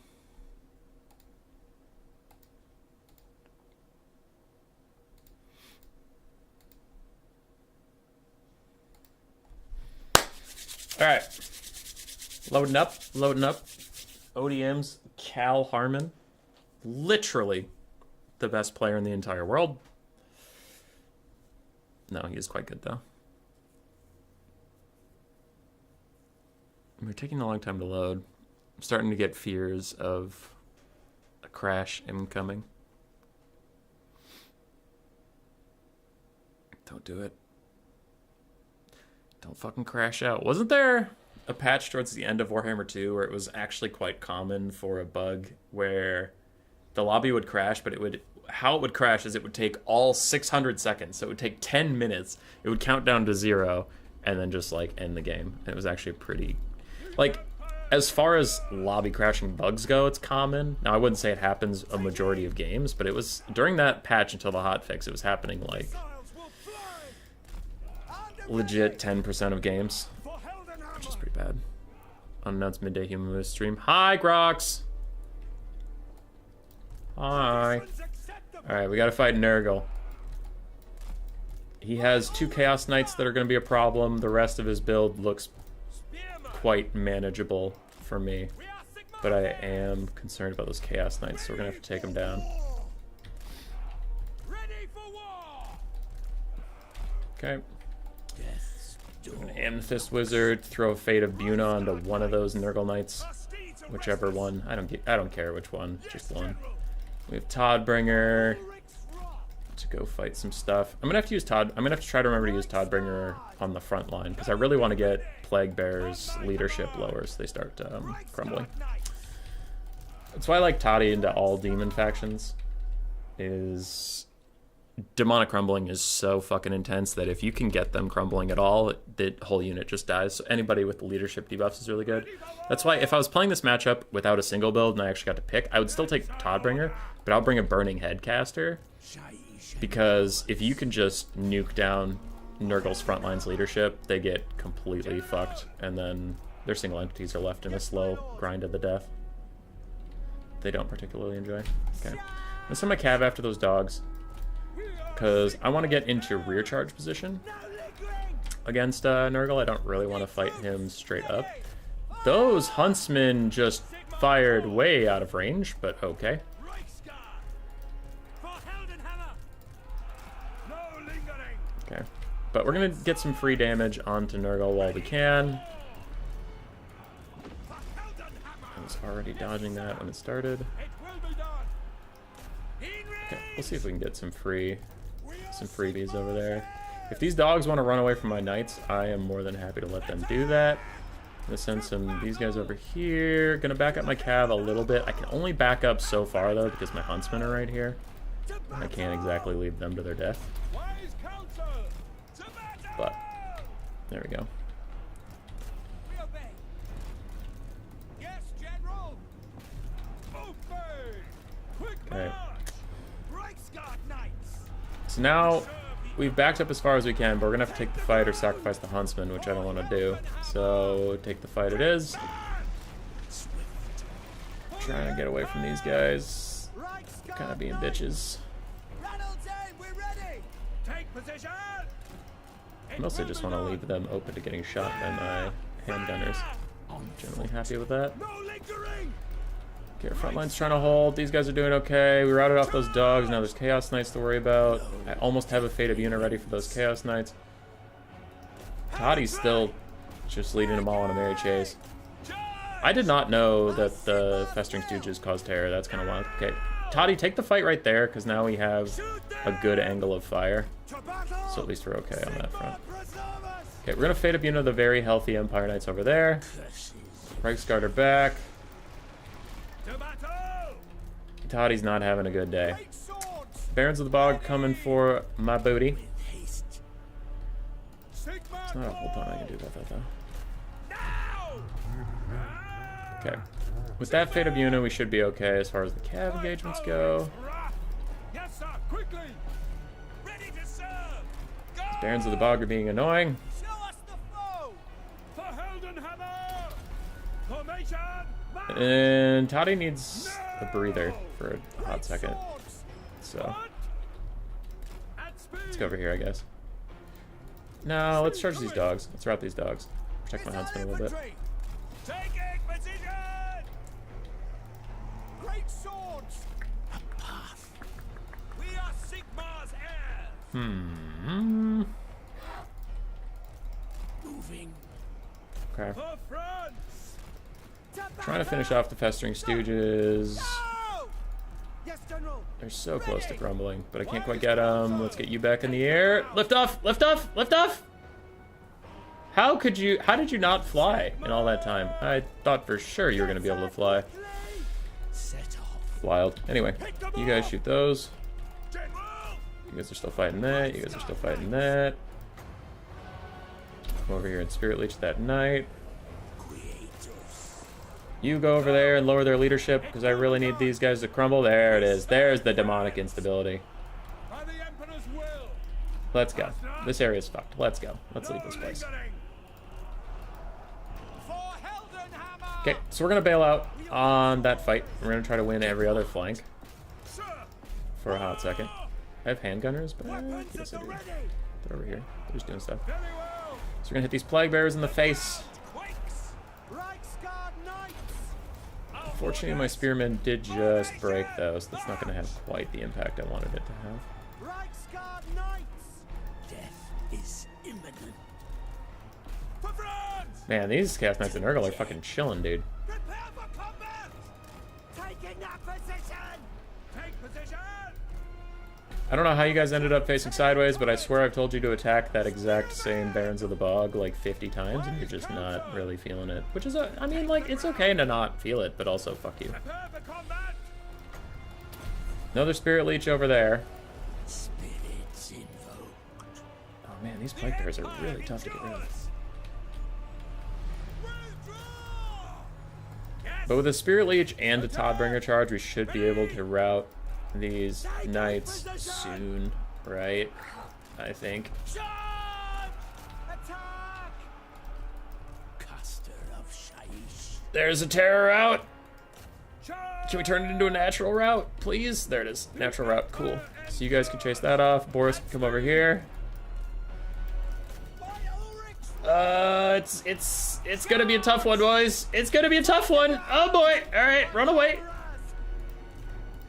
All right. Loading up. ODM's Cal Harmon. Literally the best player in the entire world. No, he is quite good, though. We're taking a long time to load. I'm starting to get fears of a crash incoming. Don't do it. Don't fucking crash out. Wasn't there a patch towards the end of Warhammer 2 where it was actually quite common for a bug where the lobby would crash, but it would... How it would crash is it would take all 600 seconds. So it would take 10 minutes. It would count down to 0 and then just like end the game. And it was actually pretty, like, as far as lobby crashing bugs go, it's common. Now I wouldn't say it happens a majority of games, but it was during that patch until the hotfix, it was happening like legit 10% of games, which is pretty bad. Unannounced midday human moose stream. Hi, Grox. Hi. Alright, we gotta fight Nurgle. He has 2 Chaos Knights that are gonna be a problem. The rest of his build looks quite manageable for me. But I am concerned about those Chaos Knights, so we're gonna have to take them down. Okay. I'm gonna Amethyst Wizard, throw a Fate of Buna onto one of those Nurgle Knights. Whichever one. I don't care which one, just one. We have Toddbringer to go fight some stuff. I'm gonna have to use I'm gonna have to try to remember to use Toddbringer on the front line because I really want to get Plague Bear's leadership lower so they start crumbling. That's why I like Toddy into all demon factions. Is demonic crumbling is so fucking intense that if you can get them crumbling at all, the whole unit just dies. So anybody with the leadership debuffs is really good. That's why if I was playing this matchup without a single build and I actually got to pick, I would still take Toddbringer, but I'll bring a Burning Headcaster because if you can just nuke down Nurgle's frontline's leadership, they get completely fucked, and then their single entities are left in a slow grind to the death. They don't particularly enjoy. Okay, I'm gonna send my Cav after those dogs because I want to get into rear charge position against Nurgle. I don't really want to fight him straight up. Those huntsmen just fired way out of range, but okay. Okay. But we're gonna get some free damage onto Nurgle while we can. I was already dodging that when it started. Okay, we'll see if we can get some freebies over there. If these dogs want to run away from my knights, I am more than happy to let them do that. I'm gonna send these guys over here. Gonna back up my cav a little bit. I can only back up so far though because my huntsmen are right here. I can't exactly leave them to their death. But there we go. Okay. So now we've backed up as far as we can, but we're gonna have to take the fight or sacrifice the huntsman, which I don't want to do. So take the fight it is. Trying to get away from these guys. Kind of being bitches. I mostly just want to leave them open to getting shot by my handgunners. I'm generally happy with that. Okay, our front line's trying to hold. These guys are doing okay. We routed off those dogs. Now there's Chaos Knights to worry about. I almost have a Fate of Una ready for those Chaos Knights. Toddy's still just leading them all on a merry chase. I did not know that the Festering Stooges caused terror. That's kind of wild. Okay, Toddy, take the fight right there, because now we have a good angle of fire. So at least we're okay on that front. Okay, we're going to Fate of Una the very healthy Empire Knights over there. Reichsguard are back. Toddy's not having a good day. Barons of the Bog coming for my booty. It's not a whole ton I can do about that, though. Okay. With that Fate of Una, we should be okay as far as the cav engagements go. These Barons of the Bog are being annoying. And Toddy needs a breather for a hot second. So let's go over here, I guess. No, let's charge these dogs. Let's route these dogs. Protect my huntsman a little bit. Okay. Trying to finish off the Festering Stooges. They're so close to crumbling, but I can't quite get them. Let's get you back in the air. Lift off! Lift off! Lift off! How did you not fly in all that time? I thought for sure you were going to be able to fly. Wild. Anyway, you guys shoot those. You guys are still fighting that. You guys are still fighting that. Come over here and Spirit Leech that knight. You go over there and lower their leadership because I really need these guys to crumble. There it is. There's the demonic instability. Let's go. This area's fucked. Let's go. Let's leave this place. Okay, so we're going to bail out on that fight. We're going to try to win every other flank for a hot second. I have handgunners, but yes, I do. They're over here. They're just doing stuff. So we're going to hit these Plague Bearers in the face. Fortunately, my Spearman did just break, though, so that's not going to have quite the impact I wanted it to have. Death is imminent. Man, these Chaos Knights and Nurgle are fucking chilling, dude. Prepare for combat! Taking that position! Take position! I don't know how you guys ended up facing sideways, but I swear I've told you to attack that exact same Barons of the Bog like 50 times, and you're just not really feeling it. Which is, I mean, like, it's okay to not feel it, but also, fuck you. Another Spirit Leech over there. Spirits invoked. Oh man, these Plague Bears are really tough to get rid of. But with a Spirit Leech and a Toddbringer charge, we should be able to rout these knights soon, right? I think. There's a terror route. Can we turn it into a natural route, please? There it is. Natural route. Cool. So you guys can chase that off. Boris can come over here. It's gonna be a tough one, boys. It's gonna be a tough one. Oh boy. All right, run away.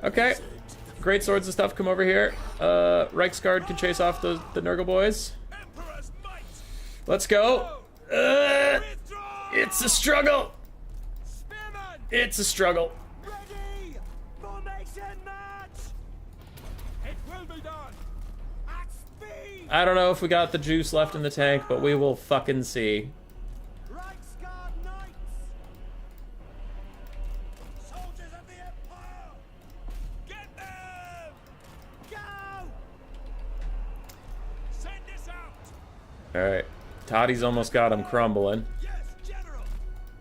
Okay. great swords and stuff come over here. Reiksguard can chase off the Nurgle boys. Let's go. It's a struggle. It's a struggle. Ready! Formation match! It will be done! At speed! I don't know if we got the juice left in the tank, but we will fucking see. Reiksguard Knights! Soldiers of the Empire! Get them! Go! Send this out! Alright. Toddy's almost got him crumbling. Yes, General!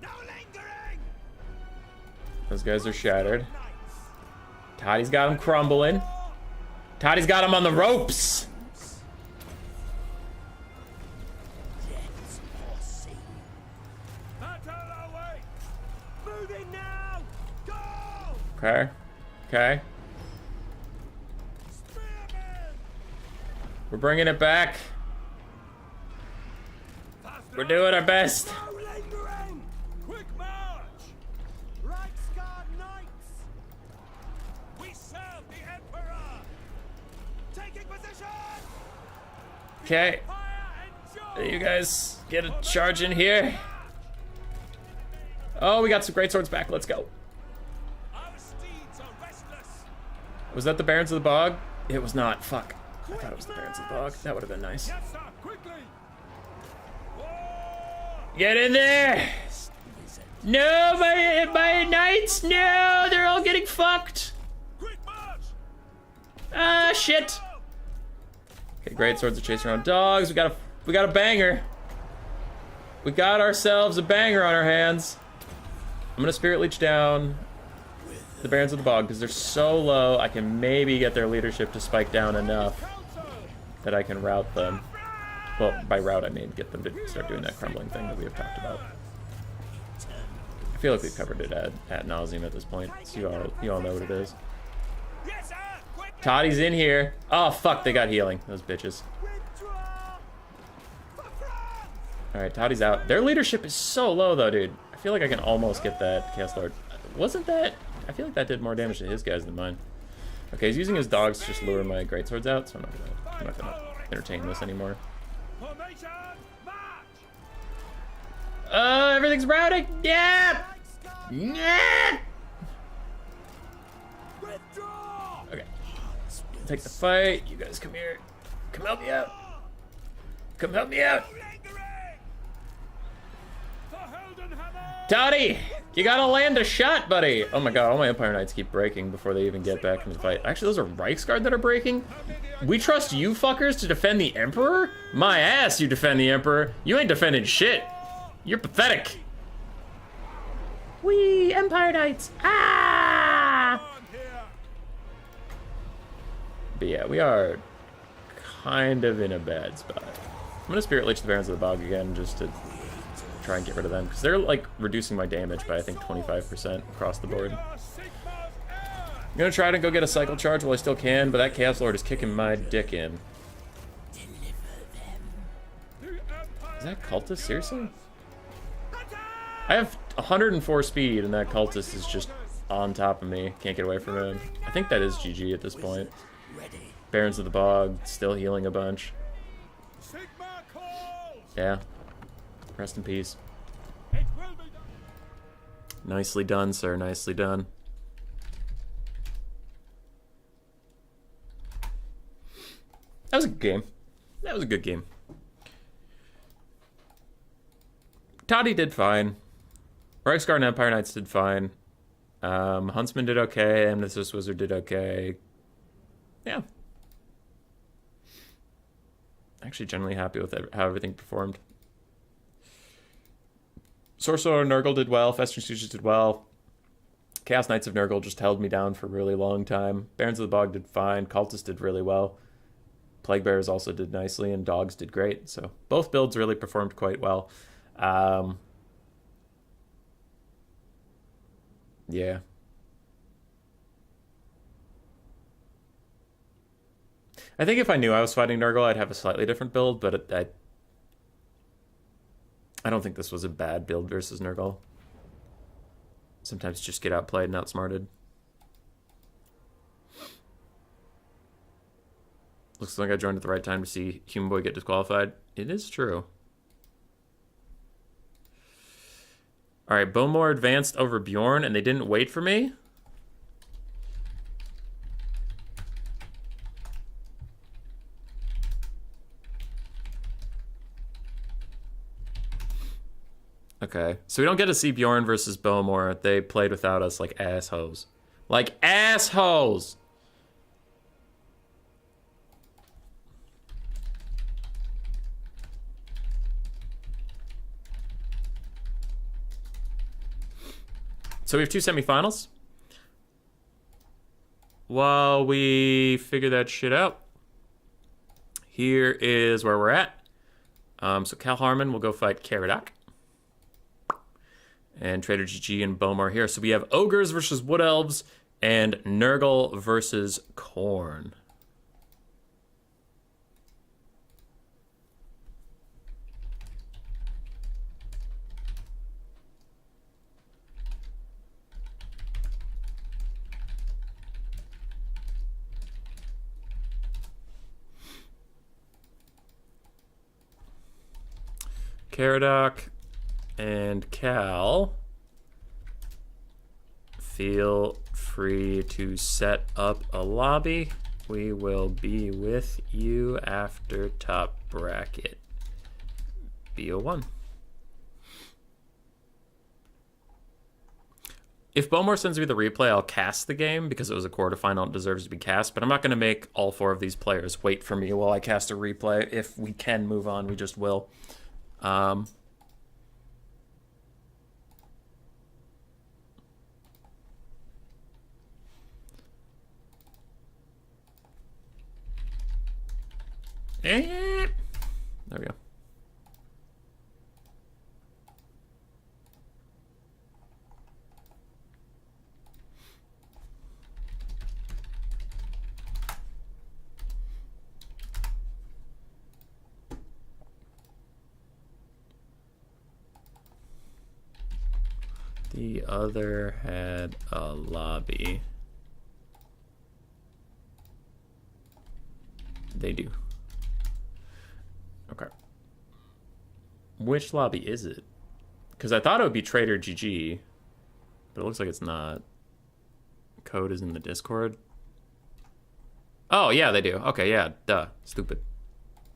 No lingering! Those guys are shattered. Toddy's got him crumbling. Toddy's got him on the ropes. Battle away! Moving now! Go! Okay. Okay. Spearmen! We're bringing it back. We're doing our best. No lingering! Quick march! Reiksguard Knights! We serve the Emperor! Taking position! Okay. Fire and You guys get a charge in here. Oh, we got some great swords back. Let's go. Our steeds are restless! Was that the Barons of the Bog? It was not. Fuck. I thought it was the Barons of the Bog. That would have been nice. Yes, sir! Quickly! Get in there! No, my knights! No, they're all getting fucked. Quick march! Ah, shit. Okay, great swords are chasing around dogs. We got a banger. We got ourselves a banger on our hands. I'm gonna Spirit Leech down the Barons of the Bog because they're so low. I can maybe get their leadership to spike down enough that I can rout them. Well, by route I mean get them to start doing that crumbling thing that we have talked about. I feel like we've covered it ad nauseum at this point. So you all know what it is. Yes, sir! Quick! Toddy's in here. Oh fuck, they got healing. Those bitches. Withdraw! For France! Alright, Toddy's out. Their leadership is so low though, dude. I feel like I can almost get that Chaos Lord. Wasn't that... I feel like that did more damage to his guys than mine. Okay, he's using his dogs to just lure my greatswords out, so I'm not gonna entertain this anymore. Formation march! Everything's routing! Yeah! Yeah! Withdraw! Okay. Take the fight. You guys come here. Come help me out. Come help me out. Lingering! The Heldenhammer! Toddy! You gotta land a shot, buddy! Oh my god, all my Empire Knights keep breaking before they even get back into the fight. Actually, those are Reiksguard that are breaking? We trust you fuckers to defend the Emperor? My ass, you defend the Emperor. You ain't defending shit. You're pathetic. Wee, Empire Knights! Ah! On here! But yeah, we are kind of in a bad spot. I'm gonna Spirit Leech the Barons of the Bog again just to try and get rid of them, because they're like reducing my damage by I think 25% across the board. I'm gonna try to go get a cycle charge while I still can, but that Chaos Lord is kicking my dick in. Is that cultist? Seriously? I have 104 speed and that cultist is just on top of me. Can't get away from him. I think that is GG at this point. Barons of the Bog still healing a bunch. Sigma calls! Yeah. Rest in peace. It will be done! Nicely done, sir. Nicely done. That was a good game. That was a good game. Toddy did fine. Reiksguard and Empire Knights did fine. Huntsman did okay. Amethyst Wizard did okay. Yeah. Actually, generally happy with how everything performed. Sorcerer Nurgle did well. Festering Stooges did well. Chaos Knights of Nurgle just held me down for a really long time. Barons of the Bog did fine. Cultists did really well. Plague Bearers also did nicely, and Dogs did great. So both builds really performed quite well. Yeah. I think if I knew I was fighting Nurgle, I'd have a slightly different build, but I don't think this was a bad build versus Nurgle. Sometimes just get outplayed and outsmarted. Looks like I joined at the right time to see Human Boy get disqualified. It is true. All right, Bowmore advanced over Bjorn, and they didn't wait for me. Okay, so we don't get to see Bjorn versus Bowmore. They played without us like assholes. Like assholes! So we have 2 semifinals. While we figure that shit out, here is where we're at. So Cal Harmon will go fight Caradoc. And Trader GG and Bowmore here. So we have Ogres versus Wood Elves and Nurgle versus Khorne. Caradoc and Cal, feel free to set up a lobby. We will be with you after top bracket. BO1. If Bowmore sends me the replay, I'll cast the game because it was a quarterfinal. It deserves to be cast, but I'm not going to make all 4 of these players wait for me while I cast a replay. If we can move on, we just will. There we go. The other had a lobby. They do. Okay. Which lobby is it? Because I thought it would be Trader GG, but it looks like it's not. Code is in the Discord. Oh, yeah, they do. Okay, yeah, duh. Stupid.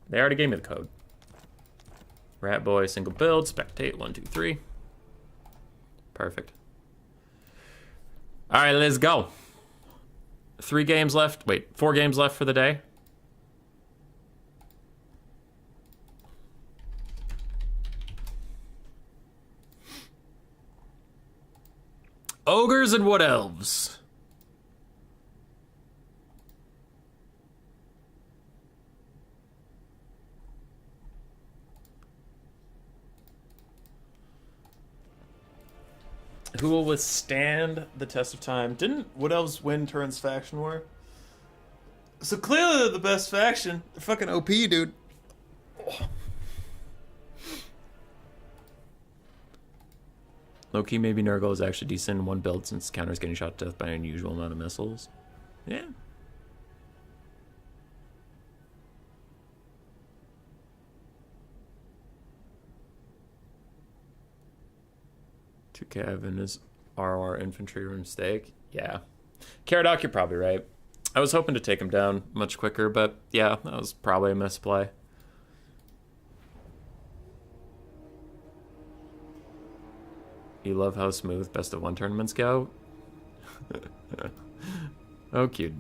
They already gave me the code. Rat Boy, single build, spectate, 1, 2, 3. Perfect. All right, let's go. 3 games left. Wait, 4 games left for the day. Ogres and Wood Elves. Who will withstand the test of time? Didn't Wood Elves win Turin's faction war? So clearly they're the best faction. They're fucking OP, dude. Oh. Low-key, maybe Nurgle is actually decent in one build since counter's getting shot to death by an unusual amount of missiles. Yeah. To Kevin is RR infantry room stake. Yeah. Caradoc, you're probably right. I was hoping to take him down much quicker, but yeah, that was probably a misplay. You love how smooth best of 1 tournaments go? Oh, cute.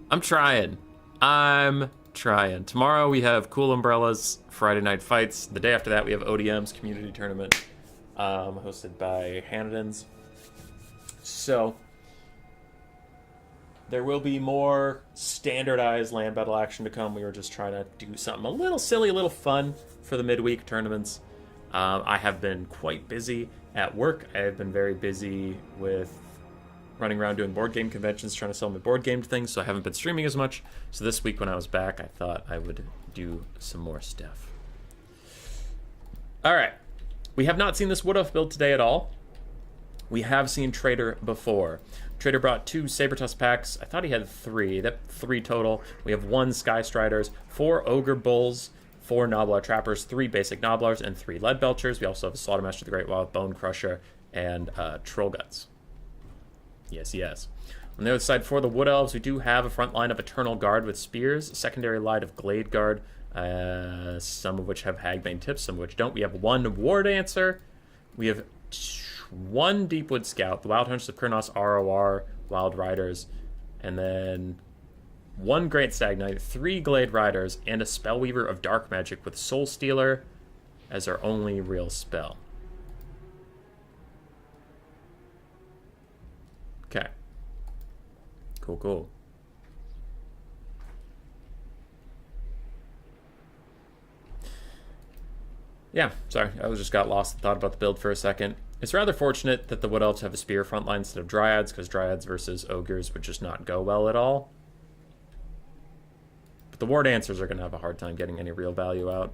I'm trying. Tomorrow we have Cool Umbrellas, Friday Night Fights. The day after that we have ODM's community tournament, hosted by Hanadans. So there will be more standardized land battle action to come. We were just trying to do something a little silly, a little fun for the midweek tournaments. I have been quite busy at work. I have been very busy with running around doing board game conventions, trying to sell my board game things, so I haven't been streaming as much. So this week when I was back, I thought I would do some more stuff. All right. We have not seen this Wood Elf build today at all. We have seen Trader before. Trader brought 2 Sabertusk packs. I thought he had 3. That 3 total. We have 1 Sky Striders, 4 Ogre Bulls, 4 Gnoblar Trappers, 3 basic Gnoblars, and 3 Lead Belchers. We also have a Slaughtermaster of the Great Wild, Bone Crusher, and Troll Guts. Yes, yes. On the other side, for the Wood Elves, we do have a front line of Eternal Guard with Spears, a secondary line of Glade Guard, some of which have Hagbane tips, some of which don't. We have 1 War Dancer. We have 1 Deepwood Scout, the Wild Hunters of Kurnos ROR, Wild Riders, and then 1 Great Stag Knight, 3 Glade Riders, and a Spellweaver of Dark Magic with Soul Stealer as our only real spell. Okay. Cool, cool. Yeah, sorry, I just got lost and thought about the build for a second. It's rather fortunate that the Wood Elves have a Spear frontline instead of Dryads, because Dryads versus Ogres would just not go well at all. But the War Dancers are going to have a hard time getting any real value out.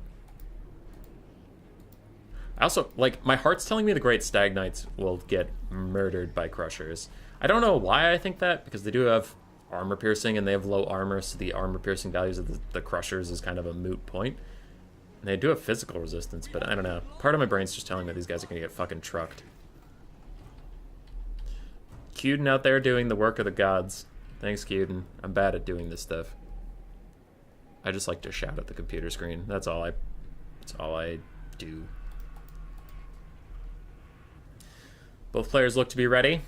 I also, like, my heart's telling me the Great Stag Knights will get murdered by Crushers. I don't know why I think that, because they do have armor piercing and they have low armor, so the armor piercing values of the Crushers is kind of a moot point. And they do have physical resistance, but I don't know. Part of my brain's just telling me these guys are going to get fucking trucked. Cuden out there doing the work of the gods. Thanks, Cuden. I'm bad at doing this stuff. I just like to shout at the computer screen. That's all I do. Both players look to be ready.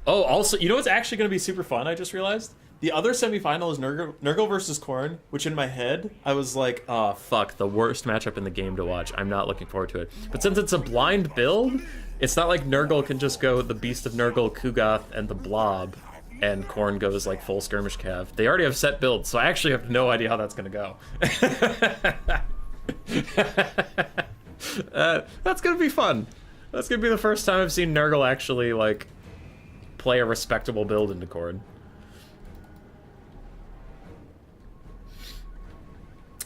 Oh, also, you know what's actually going to be super fun, I just realized? The other semifinal is Nurgle versus Khorne, which in my head, I was like, oh, fuck, the worst matchup in the game to watch. I'm not looking forward to it. But since it's a blind build, it's not like Nurgle can just go the Beast of Nurgle, Kugoth, and the Blob, and Khorne goes like full Skirmish Cav. They already have set builds, so I actually have no idea how that's going to go. That's going to be fun. That's going to be the first time I've seen Nurgle actually, like, play a respectable build into Khorne.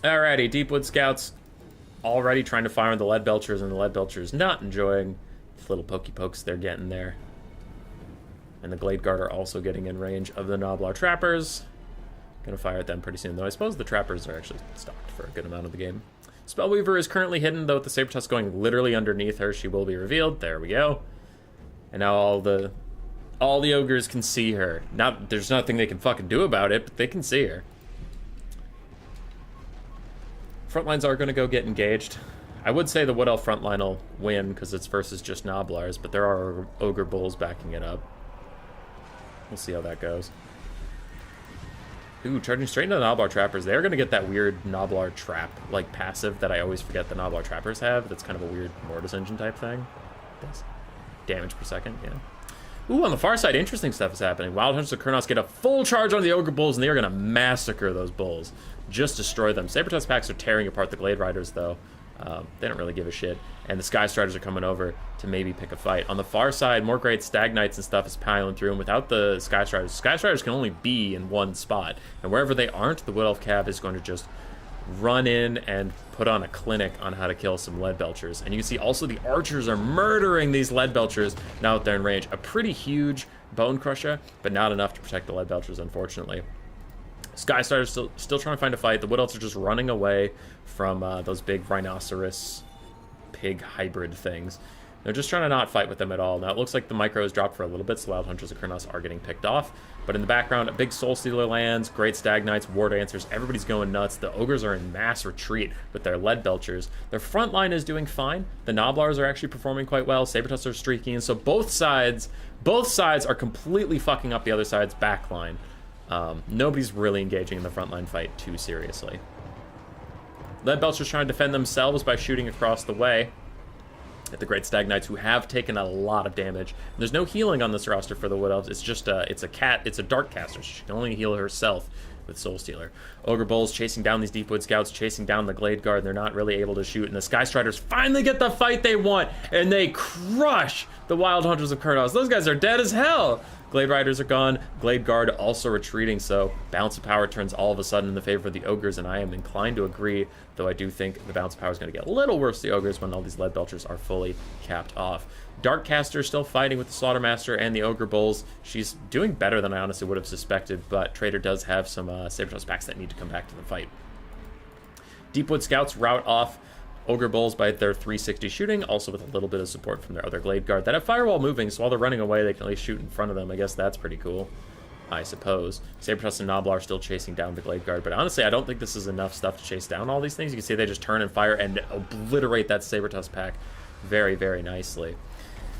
Alrighty, Deepwood Scouts already trying to fire on the Lead Belchers, and the Lead Belchers not enjoying the little pokey pokes they're getting there. And the Glade Guard are also getting in range of the Gnoblar Trappers. Gonna fire at them pretty soon, though I suppose the Trappers are actually stocked for a good amount of the game. Spellweaver is currently hidden, though with the Sabertusk going literally underneath her, she will be revealed. There we go. And now all the Ogres can see her. There's nothing they can fucking do about it, but they can see her. Frontlines are going to go get engaged. I would say the Wood Elf frontline will win because it's versus just Gnoblars, but there are Ogre Bulls backing it up. We'll see how that goes. Ooh, charging straight into the Gnoblar Trappers. They're going to get that weird Gnoblar Trap, like, passive that I always forget the Gnoblar Trappers have. That's kind of a weird Mortis Engine type thing. That's damage per second, yeah. Ooh, on the far side, interesting stuff is happening. Wild Hunters of Kurnos get a full charge on the Ogre Bulls, and they are going to massacre those Bulls. Just destroy them. Sabertusk packs are tearing apart the Glade Riders, though. They don't really give a shit. And the Sky Striders are coming over to maybe pick a fight. On the far side, more Great Stag Knights and stuff is piling through, and without the Sky Striders can only be in one spot. And wherever they aren't, the Wood Elf Cav is going to just run in and put on a clinic on how to kill some Lead Belchers. And you can see also the Archers are murdering these Lead Belchers now that they're in range. A pretty huge Bone Crusher, but not enough to protect the Lead Belchers, unfortunately. Sky Striders still trying to find a fight. The Wood Elves are just running away from those big rhinoceros pig hybrid things. They're just trying to not fight with them at all. Now it looks like the micros dropped for a little bit, so Wild Hunters of Kurnos are getting picked off. But in the background, a big Soul Stealer lands, Great Stag Knights, War Dancers, everybody's going nuts. The Ogres are in mass retreat with their Lead Belchers. Their front line is doing fine. The Gnoblars are actually performing quite well. Sabertusks are streaking, and so both sides are completely fucking up the other side's back line. Nobody's really engaging in the frontline fight too seriously. Lead Belchers trying to defend themselves by shooting across the way at the Great Stag Knights, who have taken a lot of damage. There's no healing on this roster for the Wood Elves. It's just it's a Dark Caster. She can only heal herself with Soul Stealer. Ogre Bulls chasing down these Deepwood Scouts, chasing down the Glade Guard. They're not really able to shoot, and the Sky Striders finally get the fight they want, and they crush the Wild Hunters of Kurnos. Those guys are dead as hell. Glade Riders are gone. Glade Guard also retreating, so balance of power turns all of a sudden in the favor of the Ogres, and I am inclined to agree, though I do think the balance of power is going to get a little worse for the Ogres when all these Lead Belchers are fully capped off. Darkcaster still fighting with the Slaughtermaster and the Ogre Bulls. She's doing better than I honestly would have suspected, but Trader does have some Saber-Tooth packs that need to come back to the fight. Deepwood Scouts rout off Ogre Bulls by their 360 shooting, also with a little bit of support from their other Glade Guard that have Firewall moving, so while they're running away, they can at least shoot in front of them. I guess that's pretty cool, I suppose. Saber-Tooth and Noblar are still chasing down the Glade Guard, but honestly, I don't think this is enough stuff to chase down all these things. You can see they just turn and fire and obliterate that Saber-Tooth pack very, very nicely.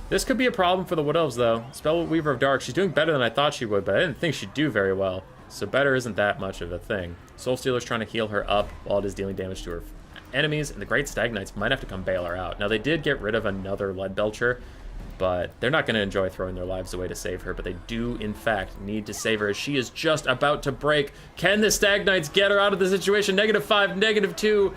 This could be a problem for the Wood Elves, though. Spellweaver of Dark, she's doing better than I thought she would, but I didn't think she'd do very well. So better isn't that much of a thing. Soulstealer's trying to heal her up while it is dealing damage to her enemies, and the Great Stagnites might have to come bail her out. Now, they did get rid of another Leadbelcher, but they're not going to enjoy throwing their lives away to save her, but they do, in fact, need to save her as she is just about to break. Can the Stagnites get her out of the situation? -5, -2.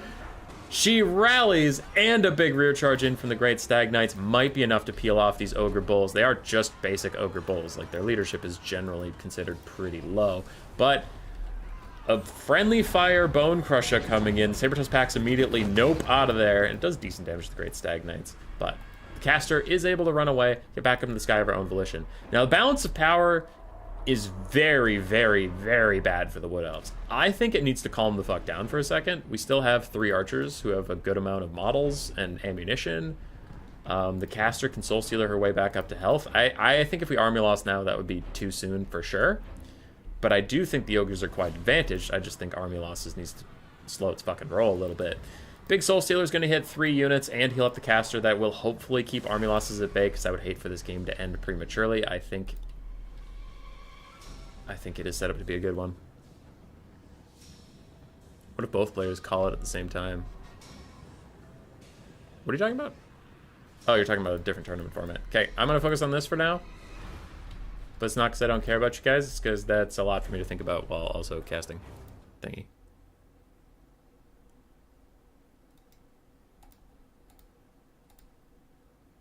She rallies, and a big rear charge in from the Great Stagnites might be enough to peel off these Ogre Bulls. They are just basic Ogre Bulls. Like, their leadership is generally considered pretty low. But a friendly fire Bone Crusher coming in. Saber-Tooth packs immediately nope out of there, and it does decent damage to the Great Stagnites. But the caster is able to run away, get back up in the sky of her own volition. Now, the balance of power is very, very, very bad for the Wood Elves. I think it needs to calm the fuck down for a second. We still have 3 archers who have a good amount of models and ammunition. The caster can Soul Stealer her way back up to health. I think if we army lost now, that would be too soon for sure. But I do think the Ogres are quite advantaged. I just think army losses needs to slow its fucking roll a little bit. Big Soul Stealer is going to hit 3 units and heal up the caster. That will hopefully keep army losses at bay, because I would hate for this game to end prematurely. I think it is set up to be a good one. What if both players call it at the same time? What are you talking about? Oh, you're talking about a different tournament format. Okay, I'm going to focus on this for now. But it's not because I don't care about you guys. It's because that's a lot for me to think about while also casting thingy.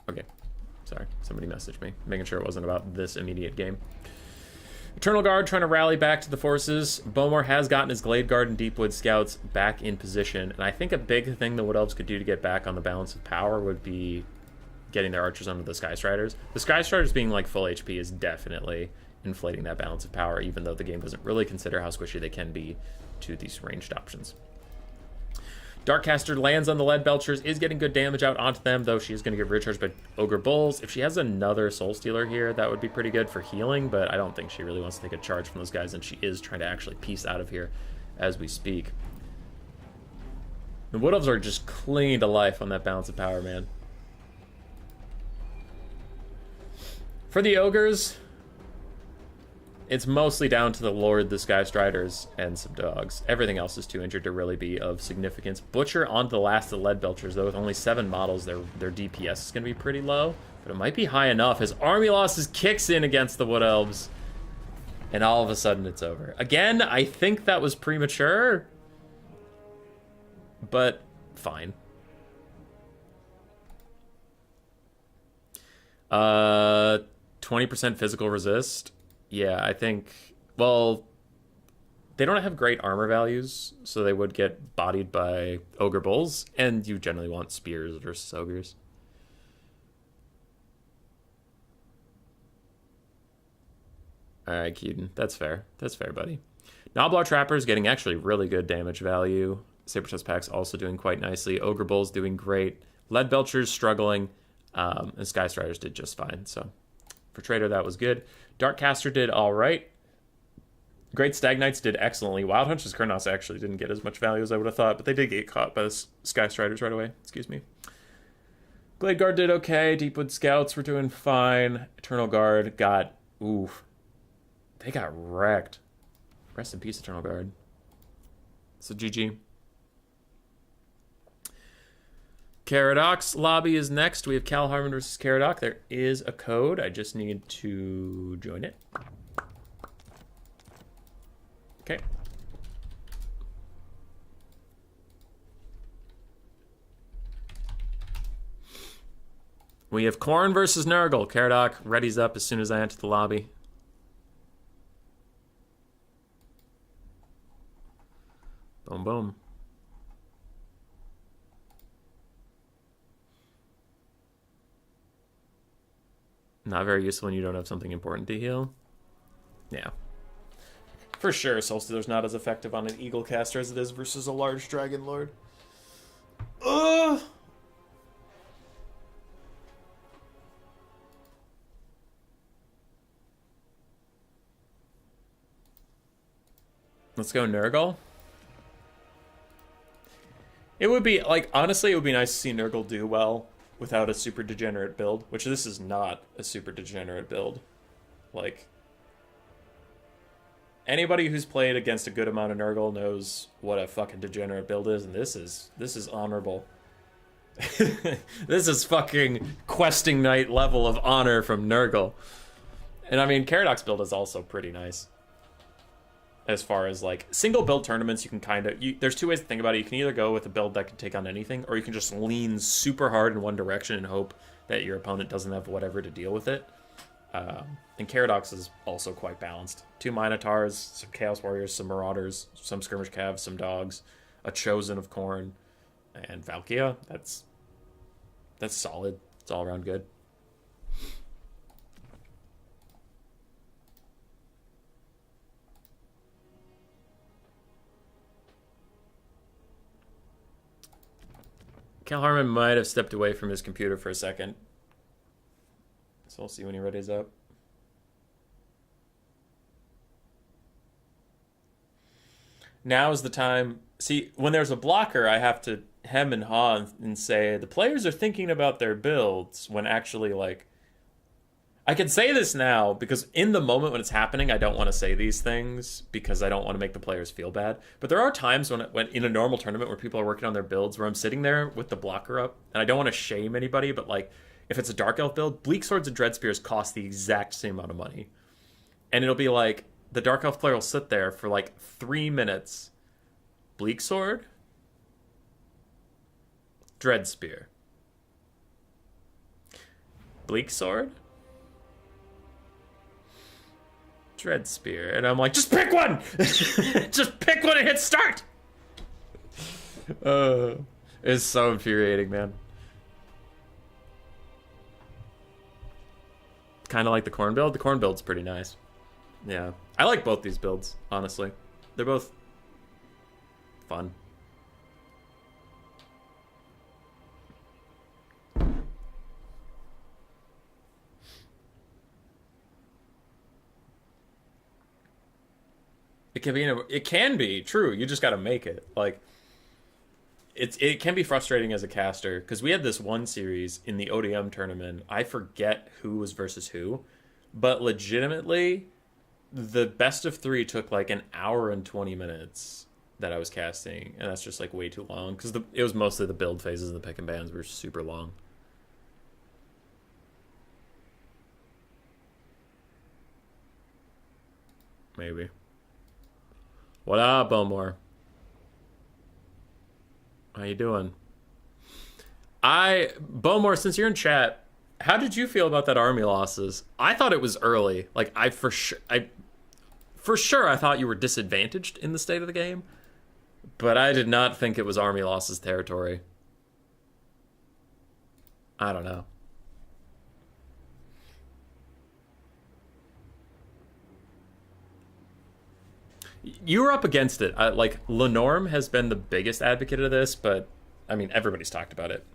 Okay. Sorry, somebody messaged me, making sure it wasn't about this immediate game. Eternal Guard trying to rally back to the forces. Bowmore has gotten his Glade Guard and Deepwood Scouts back in position. And I think a big thing the Wood Elves could do to get back on the balance of power would be getting their archers onto the Sky Striders. The Sky Striders being like full HP is definitely inflating that balance of power, even though the game doesn't really consider how squishy they can be to these ranged options. Darkcaster lands on the Leadbelchers, is getting good damage out onto them, though she is going to get recharged by Ogre Bulls. If she has another Soul Stealer here, that would be pretty good for healing, but I don't think she really wants to take a charge from those guys, and she is trying to actually piece out of here as we speak. The Wood Elves are just clinging to life on that balance of power, man. For the Ogres, it's mostly down to the Lord, the Sky Striders, and some dogs. Everything else is too injured to really be of significance. Butcher onto the last of the Leadbelchers, though, with only 7 models, their DPS is going to be pretty low. But it might be high enough. His army losses kicks in against the Wood Elves, and all of a sudden it's over. Again, I think that was premature, but fine. 20% physical resist. Yeah, I think, well, they don't have great armor values, so they would get bodied by Ogre Bulls, and you generally want spears versus Ogres. Alright, Keaton, that's fair. That's fair, buddy. Noblar Trappers getting actually really good damage value. Saber-Tooth packs also doing quite nicely. Ogre Bulls doing great. Leadbelchers struggling, and Sky Striders did just fine, so for Trader, that was good. Darkcaster did all right. Great Stagnites did excellently. Wild Huntress Kurnos actually didn't get as much value as I would have thought, but they did get caught by the Sky Striders right away. Excuse me. Glade Guard did okay. Deepwood Scouts were doing fine. Eternal Guard got... oof. They got wrecked. Rest in peace, Eternal Guard. So GG. Caradox lobby is next. We have Cal Harmon versus Caradoc. There is a code. I just need to join it. Okay. We have Khorne versus Nurgle. Caradoc readies up as soon as I enter the lobby. Boom, boom. Not very useful when you don't have something important to heal. Yeah. For sure, Soul Stealer's not as effective on an Eagle caster as it is versus a large Dragon Lord. Ugh! Let's go Nurgle. It would be, like, honestly, it would be nice to see Nurgle do well without a super degenerate build, which this is not a super degenerate build. Like, anybody who's played against a good amount of Nurgle knows what a fucking degenerate build is, and this is honorable. This is fucking questing knight level of honor from Nurgle. And I mean, Caradox build is also pretty nice. As far as like single build tournaments, you can kind of, there's two ways to think about it. You can either go with a build that can take on anything, or you can just lean super hard in one direction and hope that your opponent doesn't have whatever to deal with it. And Caradox is also quite balanced. 2 Minotaurs, some Chaos Warriors, some Marauders, some Skirmish Cavs, some Dogs, a Chosen of Khorne, and Valkia. That's solid. It's all around good. Cal Harmon might have stepped away from his computer for a second. So we'll see when he readies up. Now is the time. See, when there's a blocker, I have to hem and haw and say, the players are thinking about their builds, when actually, like, I can say this now because in the moment when it's happening, I don't want to say these things because I don't want to make the players feel bad. But there are times when in a normal tournament where people are working on their builds where I'm sitting there with the blocker up, and I don't want to shame anybody, but like if it's a Dark Elf build, Bleak Swords and Dread Spears cost the exact same amount of money. And it'll be like the Dark Elf player will sit there for like 3 minutes. Bleak Sword, Dread Spear. Bleak Sword, Dread Spear. And I'm like, just pick one! Just pick one and hit start! It's so infuriating, man. Kind of like the Khorne build. The Khorne build's pretty nice. Yeah. I like both these builds, honestly. They're both fun. It can be true. You just got to make it. Like it can be frustrating as a caster because we had this one series in the ODM tournament. I forget who was versus who, but legitimately, the best of 3 took like an hour and 20 minutes that I was casting, and that's just like way too long because it was mostly the build phases and the pick and bans were super long. Maybe. What up, Bowmore? How you doing? Bowmore, since you're in chat, how did you feel about that army losses? I thought it was early. Like for sure I thought you were disadvantaged in the state of the game, but I did not think it was army losses territory. I don't know. You were up against it. Like, Lenorm has been the biggest advocate of this, but, I mean, everybody's talked about it.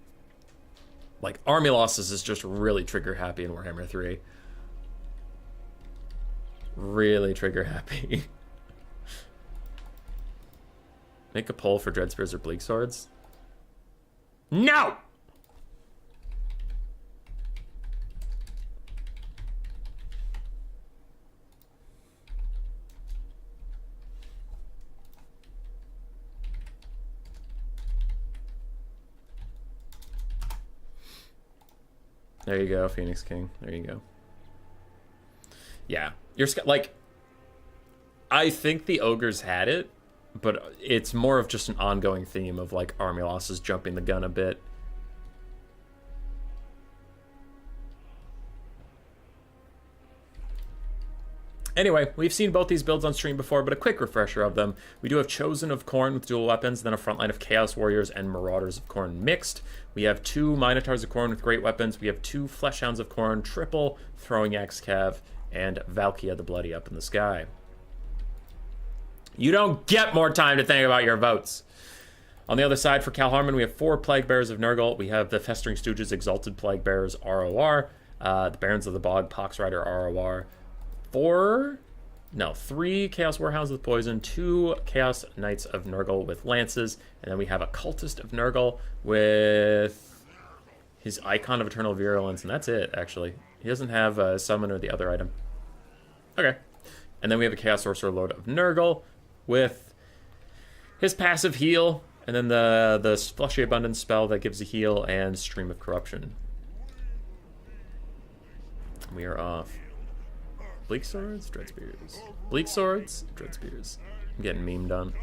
Like, army losses is just really trigger happy in Warhammer 3. Really trigger happy. Make a poll for Dread Spears or Bleak Swords. No! There you go, Phoenix King. There you go. Yeah. You're like, I think the Ogres had it, but it's more of just an ongoing theme of like army losses jumping the gun a bit. Anyway, we've seen both these builds on stream before, but a quick refresher of them. We do have Chosen of Khorne with dual weapons, then a frontline of Chaos Warriors and Marauders of Khorne mixed. We have 2 Minotaurs of Khorne with great weapons. We have 2 Fleshhounds of Khorne, triple Throwing Axe Cav, and Valkia the Bloody up in the sky. You don't get more time to think about your votes. On the other side, for Cal Harmon, we have 4 Plague Bearers of Nurgle. We have the Festering Stooges, Exalted Plague Bearers, ROR. The Barons of the Bog, Pox Rider, ROR. 3 Chaos Warhounds with Poison, 2 Chaos Knights of Nurgle with Lances, and then we have a Cultist of Nurgle with his Icon of Eternal Virulence, and that's it, actually. He doesn't have a Summon or the other item. Okay. And then we have a Chaos Sorcerer Lord of Nurgle with his passive heal, and then the Fleshy Abundance spell that gives a heal, and Stream of Corruption. We are off. Bleak Swords, Dread Spears. Bleak Swords, Dread Spears. I'm getting memed on.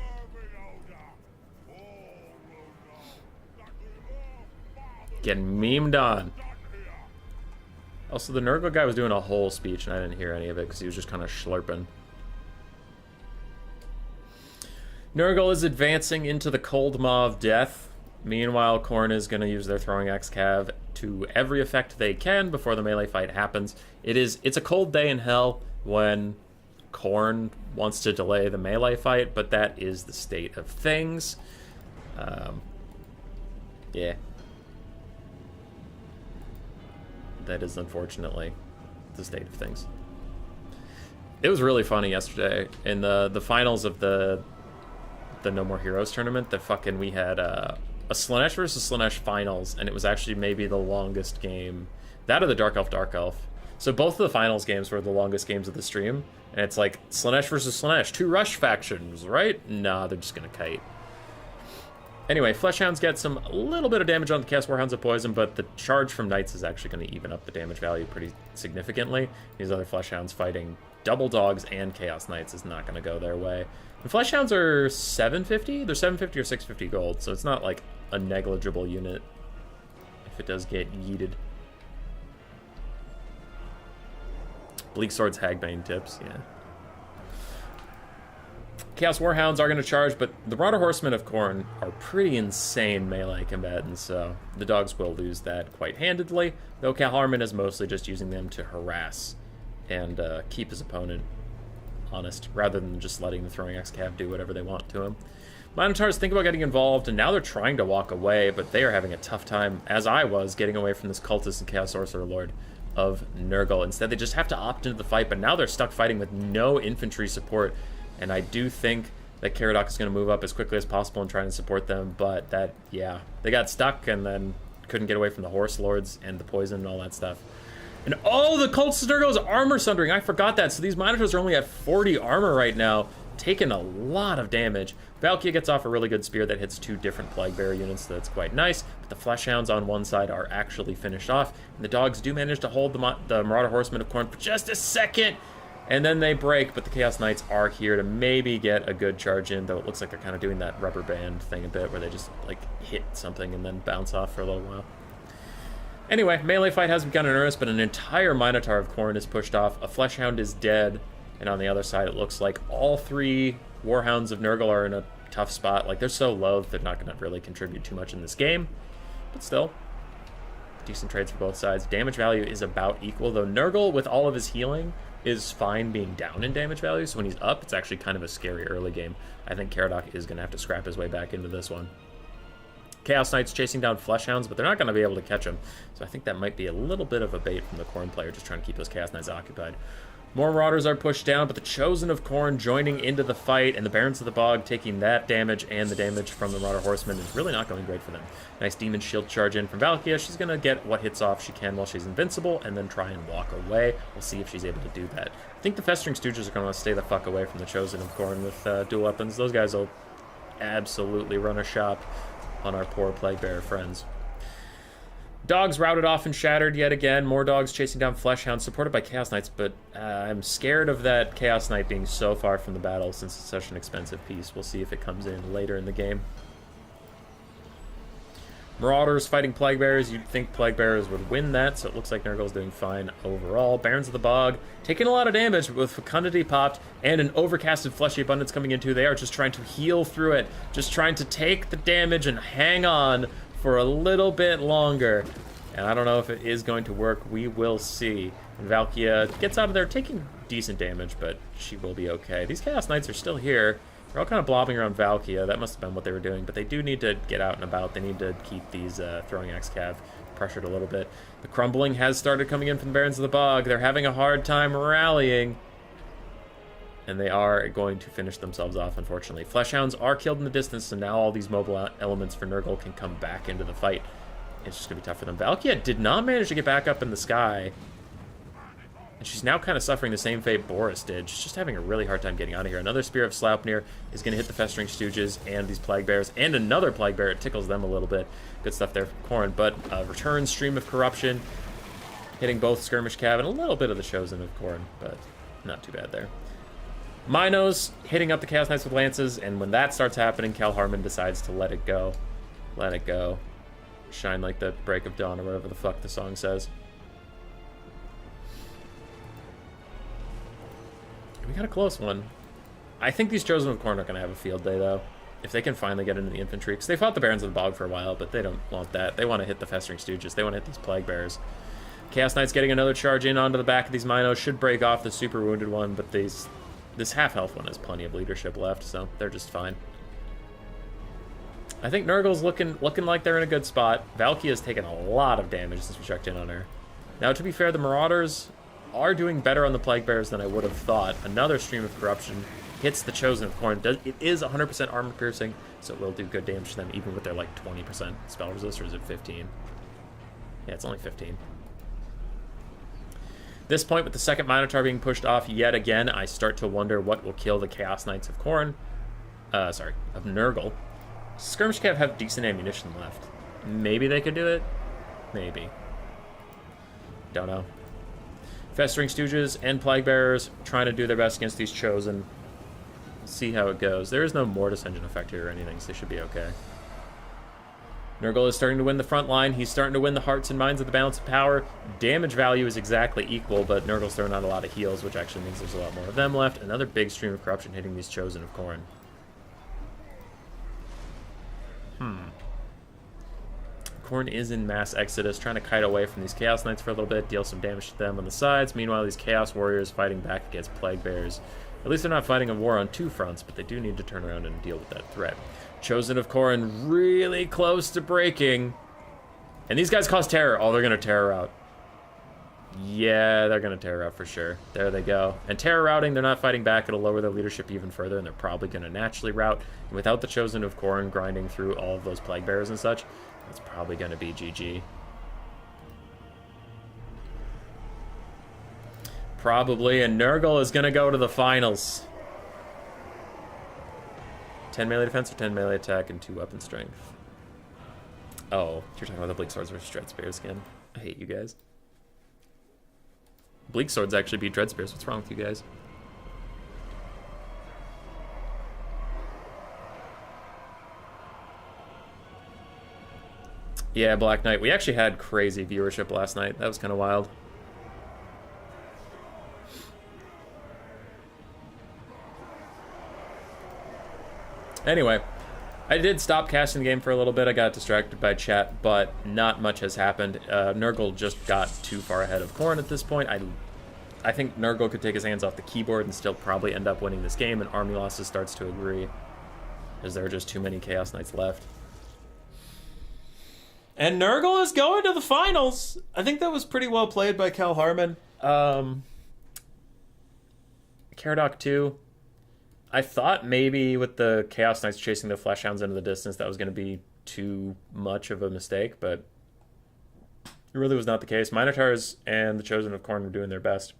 Getting memed on. Also, the Nurgle guy was doing a whole speech, and I didn't hear any of it because he was just kind of slurping. Nurgle is advancing into the Cold Maw of Death. Meanwhile, Khorne is going to use their Throwing Axe Cav to every effect they can before the melee fight happens. It's a cold day in hell when Khorne wants to delay the melee fight, but that is the state of things. Yeah. That is unfortunately the state of things. It was really funny yesterday in the finals of the No More Heroes tournament. We had a Slaanesh versus Slaanesh finals, and it was actually maybe the longest game. That or the Dark Elf. So both of the finals games were the longest games of the stream, and it's like Slaanesh versus Slaanesh, 2 rush factions, right? Nah, they're just gonna kite. Anyway, Fleshhounds get some a little bit of damage on the Chaos Warhounds of Poison, but the charge from Knights is actually going to even up the damage value pretty significantly. These other Fleshhounds fighting Double Dogs and Chaos Knights is not going to go their way. The Fleshhounds are 750? They're 750 or 650 gold, so it's not like a negligible unit if it does get yeeted. Bleak Swords, Hagbane tips, yeah. Chaos Warhounds are going to charge, but the Marauder Horsemen of Khorne are pretty insane melee combatants, so the dogs will lose that quite handedly, though Cal Harmon is mostly just using them to harass and keep his opponent honest, rather than just letting the Throwing Axe Cav do whatever they want to him. Minotaurs think about getting involved, and now they're trying to walk away, but they are having a tough time, as I was, getting away from this Cultist and Chaos Sorcerer Lord of Nurgle. Instead, they just have to opt into the fight, but now they're stuck fighting with no infantry support, and I do think that Caradoc is going to move up as quickly as possible and try and support them, but that, yeah, they got stuck and then couldn't get away from the Horse Lords and the poison and all that stuff. And oh, the Cultist Nurgle is armor sundering. I forgot that. So these Minotaurs are only at 40 armor right now, taking a lot of damage. Valkia gets off a really good spear that hits 2 different Plague Bearer units, so that's quite nice. But the Fleshhounds on one side are actually finished off, and the dogs do manage to hold the Marauder Horsemen of Khorne for just a second, and then they break, but the Chaos Knights are here to maybe get a good charge in, though it looks like they're kind of doing that rubber band thing a bit, where they just, like, hit something and then bounce off for a little while. Anyway, melee fight has begun in earnest, but an entire Minotaur of Khorne is pushed off, a Fleshhound is dead, and on the other side it looks like all 3 Warhounds of Nurgle are in a tough spot. Like, they're so low that they're not going to really contribute too much in this game, but still, decent trades for both sides. Damage value is about equal, though Nurgle, with all of his healing, is fine being down in damage value, so when he's up, it's actually kind of a scary early game. I think Caradoc is going to have to scrap his way back into this one. Chaos Knights chasing down Fleshhounds, but they're not going to be able to catch him, so I think that might be a little bit of a bait from the Khorne player, just trying to keep those Chaos Knights occupied. More Marauders are pushed down, but the Chosen of Khorne joining into the fight, and the Barons of the Bog taking that damage, and the damage from the Marauder Horsemen is really not going great for them. Nice Demon Shield charge in from Valkia. She's going to get what hits off she can while she's invincible, and then try and walk away. We'll see if she's able to do that. I think the Festering Stooges are going to want to stay the fuck away from the Chosen of Khorne with dual weapons. Those guys will absolutely run a shop on our poor Plague Bearer friends. Dogs routed off and shattered yet again. More dogs chasing down Fleshhounds, supported by Chaos Knights, but I'm scared of that Chaos Knight being so far from the battle since it's such an expensive piece. We'll see if it comes in later in the game. Marauders fighting Plague Bearers. You'd think Plague Bearers would win that, so it looks like Nurgle's doing fine overall. Barons of the Bog taking a lot of damage, but with Fecundity popped and an overcasted Fleshy Abundance coming into, they are just trying to heal through it, just trying to take the damage and hang on for a little bit longer. And I don't know if it is going to work. We will see. And Valkia gets out of there taking decent damage, but she will be okay. These Chaos Knights are still here. They're all kind of blobbing around Valkia. That must have been what they were doing, but they do need to get out and about. They need to keep these Throwing Axe Cav pressured a little bit. The crumbling has started coming in from the Barons of the Bog. They're having a hard time rallying, and they are going to finish themselves off, unfortunately. Fleshhounds are killed in the distance, and now all these mobile elements for Nurgle can come back into the fight. It's just going to be tough for them. Valkia did not manage to get back up in the sky, and she's now kind of suffering the same fate Boris did. She's just having a really hard time getting out of here. Another Spear of Sleipnir is going to hit the Festering Stooges and these Plague Bears, and another Plague Bear. It tickles them a little bit. Good stuff there from Khorne, but return Stream of Corruption, hitting both Skirmish Cav and a little bit of the Chosen of Khorne, but not too bad there. Minos hitting up the Chaos Knights with Lances, and when that starts happening, Cal Harmon decides to let it go. Let it go. Shine like the break of dawn, or whatever the fuck the song says. We got a close one. I think these Chosen of Khorne are going to have a field day, though. If they can finally get into the infantry. Because they fought the Barons of the Bog for a while, but they don't want that. They want to hit the Festering Stooges. They want to hit these Plague Bears. Chaos Knights getting another charge in onto the back of these Minos. Should break off the super wounded one, but this half-health one has plenty of leadership left, so they're just fine. I think Nurgle's looking like they're in a good spot. Valkia's taken a lot of damage since we checked in on her. Now, to be fair, the Marauders are doing better on the Plague Bears than I would have thought. Another Stream of Corruption hits the Chosen of Khorne. It is 100% armor piercing, so it will do good damage to them, even with their, like, 20% spell resist, or is it 15? Yeah, it's only 15. This point, with the second Minotaur being pushed off yet again, I start to wonder what will kill the Chaos Knights of Khorne. Of Nurgle. Skirmish Cav have decent ammunition left. Maybe they could do it? Maybe. Don't know. Festering Stooges and Plague Bearers trying to do their best against these Chosen. See how it goes. There is no Mortis Engine effect here or anything, so they should be okay. Nurgle is starting to win the front line. He's starting to win the hearts and minds of the balance of power. Damage value is exactly equal, but Nurgle's throwing out a lot of heals, which actually means there's a lot more of them left. Another big Stream of Corruption hitting these Chosen of Khorne. Khorne is in mass exodus, trying to kite away from these Chaos Knights for a little bit, deal some damage to them on the sides. Meanwhile, these Chaos Warriors fighting back against Plague Bears. At least they're not fighting a war on two fronts, but they do need to turn around and deal with that threat. Chosen of Khorne really close to breaking. And these guys cause terror. Oh, they're going to terror out. Yeah, they're going to terror out for sure. There they go. And terror routing, they're not fighting back. It'll lower their leadership even further, and they're probably going to naturally rout. And without the Chosen of Khorne grinding through all of those Plague Bears and such, it's probably going to be GG. Probably, and Nurgle is going to go to the finals. 10 melee defense or 10 melee attack and 2 weapon strength. Oh, you're talking about the Bleak Swords versus Dread Spears again. I hate you guys. Bleak Swords actually beat Dread Spears. What's wrong with you guys? Yeah, Black Knight. We actually had crazy viewership last night. That was kind of wild. Anyway, I did stop casting the game for a little bit. I got distracted by chat, but not much has happened. Nurgle just got too far ahead of Khorne at this point. I think Nurgle could take his hands off the keyboard and still probably end up winning this game, and Army Losses starts to agree, as there are just too many Chaos Knights left. And Nurgle is going to the finals. I think that was pretty well played by Cal Harmon. Caradoc 2. I thought maybe with the Chaos Knights chasing the Fleshhounds into the distance, that was going to be too much of a mistake, but it really was not the case. Minotaurs and the Chosen of Khorne were doing their best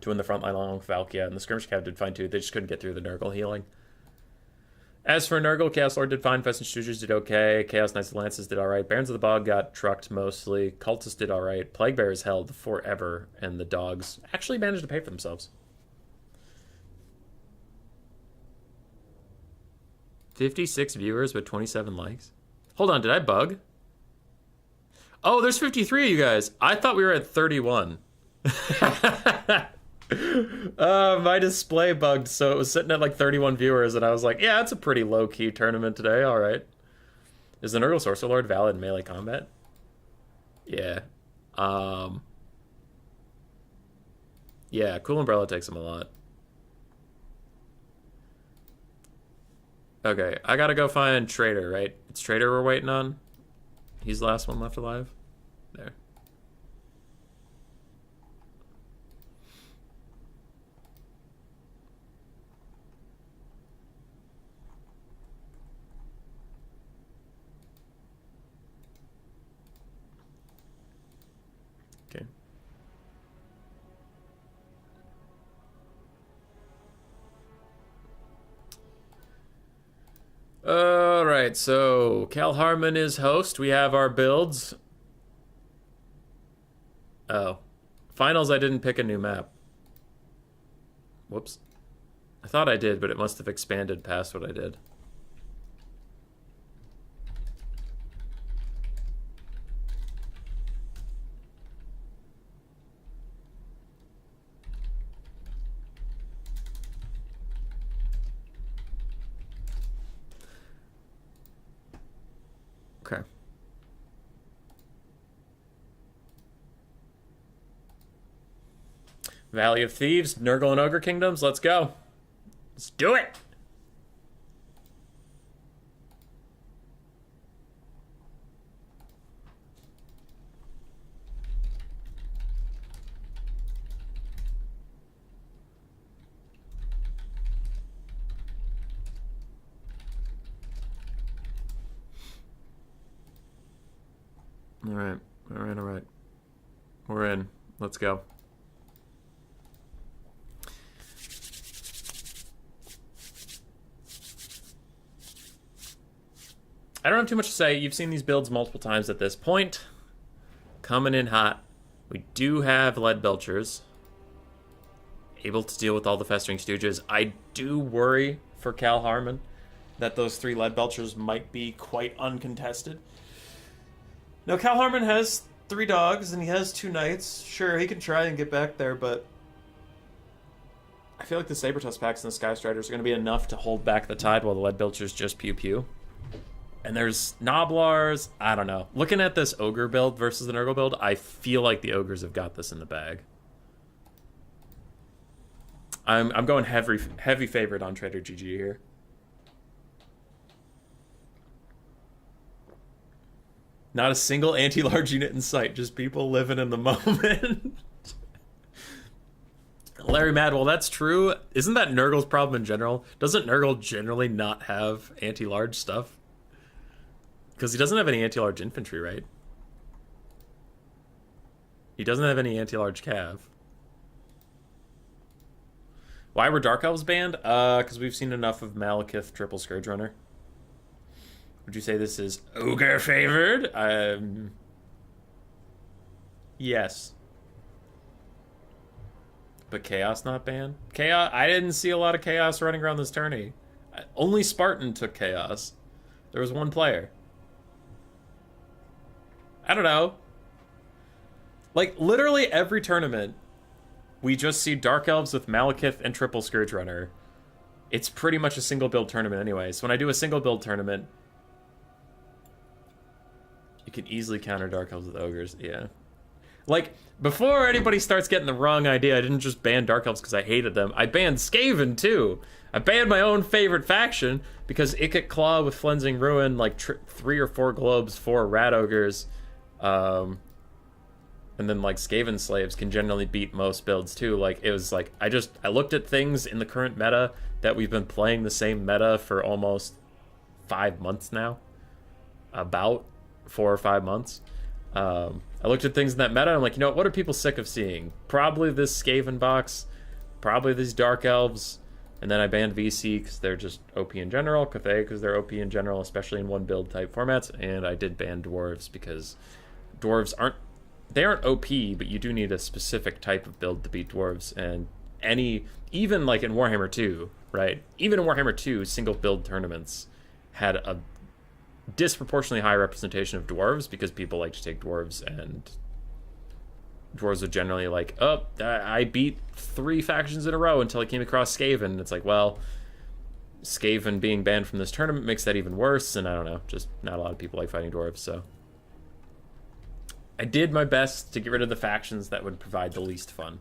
to win the front line along with Valkia, and the Skirmish Cav did fine too. They just couldn't get through the Nurgle healing. As for Nurgle, Chaos Lord did fine, Festering Stooges did okay, Chaos Knights and Lances did alright, Barons of the Bog got trucked mostly, Cultists did alright, Plague Bears held forever, and the Dogs actually managed to pay for themselves. 56 viewers with 27 likes. Hold on, did I bug? Oh, there's 53 of you guys. I thought we were at 31. My display bugged, so it was sitting at like 31 viewers, and I was like, yeah, it's a pretty low-key tournament today, all right. Is the Nurgle Sorcerer Lord valid in melee combat? Yeah. Yeah, Cool Umbrella takes him a lot. Okay, I gotta go find Trader, right? It's Trader we're waiting on. He's the last one left alive. There. Okay. Alright, so Cal Harmon is host. We have our builds. Oh. Finals, I didn't pick a new map. Whoops. I thought I did, but it must have expanded past what I did. Okay. Valley of Thieves, Nurgle and Ogre Kingdoms, let's go. Let's do it! Alright, alright. We're in. Let's go. I don't have too much to say. You've seen these builds multiple times at this point. Coming in hot. We do have Lead Belchers. Able to deal with all the Festering Stooges. I do worry for Cal Harmon that those 3 Lead Belchers might be quite uncontested. Now, Cal Harmon has 3 dogs, and he has 2 knights. Sure, he can try and get back there, but I feel like the Sabertusk packs and the Sky Striders are going to be enough to hold back the tide while the Lead Belchers just pew-pew. And there's Noblars. I don't know. Looking at this Ogre build versus the Nurgle build, I feel like the Ogres have got this in the bag. I'm going heavy favorite on Trader GG here. Not a single anti-large unit in sight. Just people living in the moment. Larry Mad, well, that's true. Isn't that Nurgle's problem in general? Doesn't Nurgle generally not have anti-large stuff? Because he doesn't have any anti-large infantry, right? He doesn't have any anti-large cav. Why were Dark Elves banned? Because we've seen enough of Malekith Triple Scourge Runner. Would you say this is Ogre favored? Yes. But Chaos not banned? Chaos, I didn't see a lot of Chaos running around this tourney. Only Spartan took Chaos. There was 1 player. I don't know. Like, literally every tournament, we just see Dark Elves with Malekith and Triple Scourge Runner. It's pretty much a single build tournament anyway. So when I do a single build tournament, you can easily counter Dark Elves with Ogres, yeah. Like, before anybody starts getting the wrong idea, I didn't just ban Dark Elves because I hated them. I banned Skaven, too. I banned my own favorite faction because Ikit Claw with Flensing Ruin, like 3 or 4 globes, 4 Rat Ogres, and then, like, Skaven Slaves can generally beat most builds, too. Like, it was, like, I looked at things in the current meta that we've been playing the same meta for almost 5 months now. About 4 or 5 months. I looked at things in that meta, and I'm like, you know what are people sick of seeing? Probably this Skaven box, probably these Dark Elves, and then I banned VC because they're just OP in general, Cathay because they're OP in general, especially in 1 build type formats, and I did ban Dwarves because Dwarves aren't OP, but you do need a specific type of build to beat Dwarves, and even like in Warhammer 2, right? Even in Warhammer 2, single build tournaments had a disproportionately high representation of dwarves because people like to take dwarves, and dwarves are generally like, oh, I beat 3 factions in a row until I came across Skaven. And it's like, well, Skaven being banned from this tournament makes that even worse, and I don't know, just not a lot of people like fighting dwarves, so I did my best to get rid of the factions that would provide the least fun.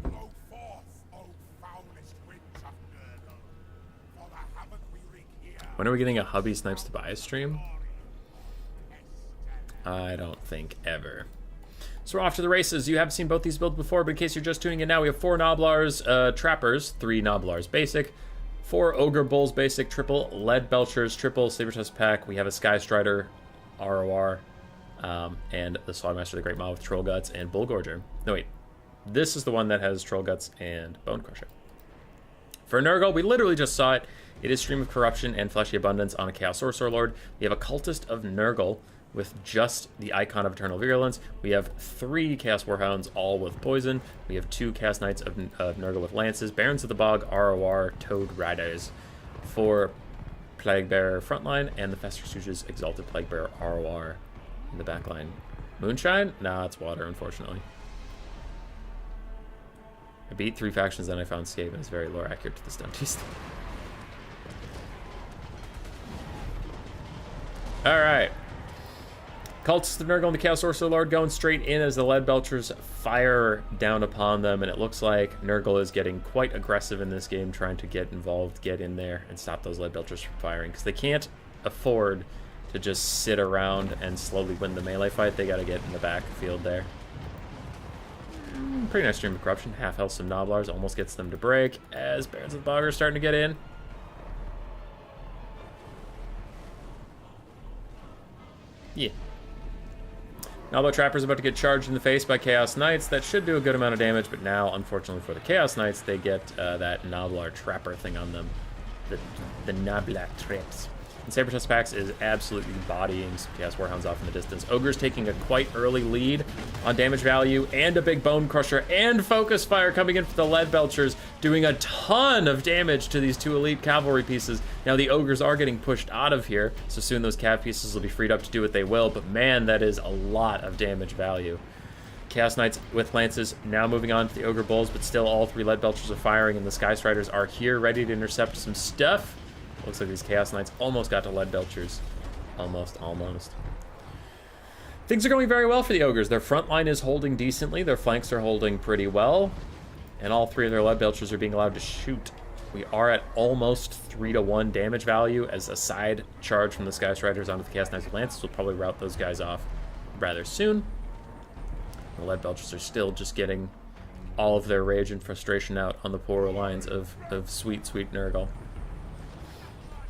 Go forth, O foulest witch of Nurgle, for the havoc we wreak here. When are we getting a Hubby Snipes Tobias stream? I don't think ever. So we're off to the races. You have seen both these builds before, but in case you're just tuning in now, we have 4 Gnoblars Trappers, 3 Gnoblars Basic, 4 Ogre Bulls Basic, triple Lead Belchers, triple Sabertusk Pack. We have a Sky Strider, ROR, and the Slaughtermaster the Great Maw with Troll Guts and Bull Gorger. No, wait. This is the one that has Troll Guts and Bone Crusher. For Nurgle, we literally just saw it. It is Stream of Corruption and Fleshy Abundance on a Chaos Sorcerer Lord. We have a Cultist of Nurgle with just the icon of Eternal Virulence. We have 3 Chaos Warhounds, all with poison. We have 2 Chaos Knights of Nurgle with lances, Barons of the Bog, ROR, Toad Riders, 4 Plague Bearer frontline, and the Fester Stooges Exalted Plague Bearer ROR in the backline. Moonshine? Nah, it's water, unfortunately. I beat 3 factions, then I found Skaven. It's very lore accurate to the Stunties. Alright. Cultists of Nurgle and the Chaos Sorcerer Lord going straight in as the Lead Belchers fire down upon them, and it looks like Nurgle is getting quite aggressive in this game, trying to get involved, get in there, and stop those Lead Belchers from firing, because they can't afford to just sit around and slowly win the melee fight. They got to get in the backfield there. Pretty nice Stream of Corruption. Half health, some Gnoblars, almost gets them to break, as Barons of the Bog are starting to get in. Yeah. Gnoblar Trapper's about to get charged in the face by Chaos Knights. That should do a good amount of damage, but now, unfortunately for the Chaos Knights, they get that Gnoblar Trapper thing on them. The Gnoblar Traps. And Sabertusk Pax is absolutely bodying some Chaos Warhounds off in the distance. Ogre's taking a quite early lead on damage value, and a big Bone Crusher, and Focus Fire coming in for the Lead Belchers, doing a ton of damage to these 2 elite cavalry pieces. Now the Ogres are getting pushed out of here, so soon those cav pieces will be freed up to do what they will, but man, that is a lot of damage value. Chaos Knights with Lances now moving on to the Ogre Bulls, but still all 3 Lead Belchers are firing, and the Sky Striders are here ready to intercept some stuff. Looks like these Chaos Knights almost got to Lead Belchers. Almost. Things are going very well for the Ogres. Their front line is holding decently. Their flanks are holding pretty well. And all 3 of their Lead Belchers are being allowed to shoot. We are at almost 3-to-1 damage value, as a side charge from the Sky Striders onto the Chaos Knights with Lances will probably rout those guys off rather soon. The Lead Belchers are still just getting all of their rage and frustration out on the poor lines of sweet, sweet Nurgle.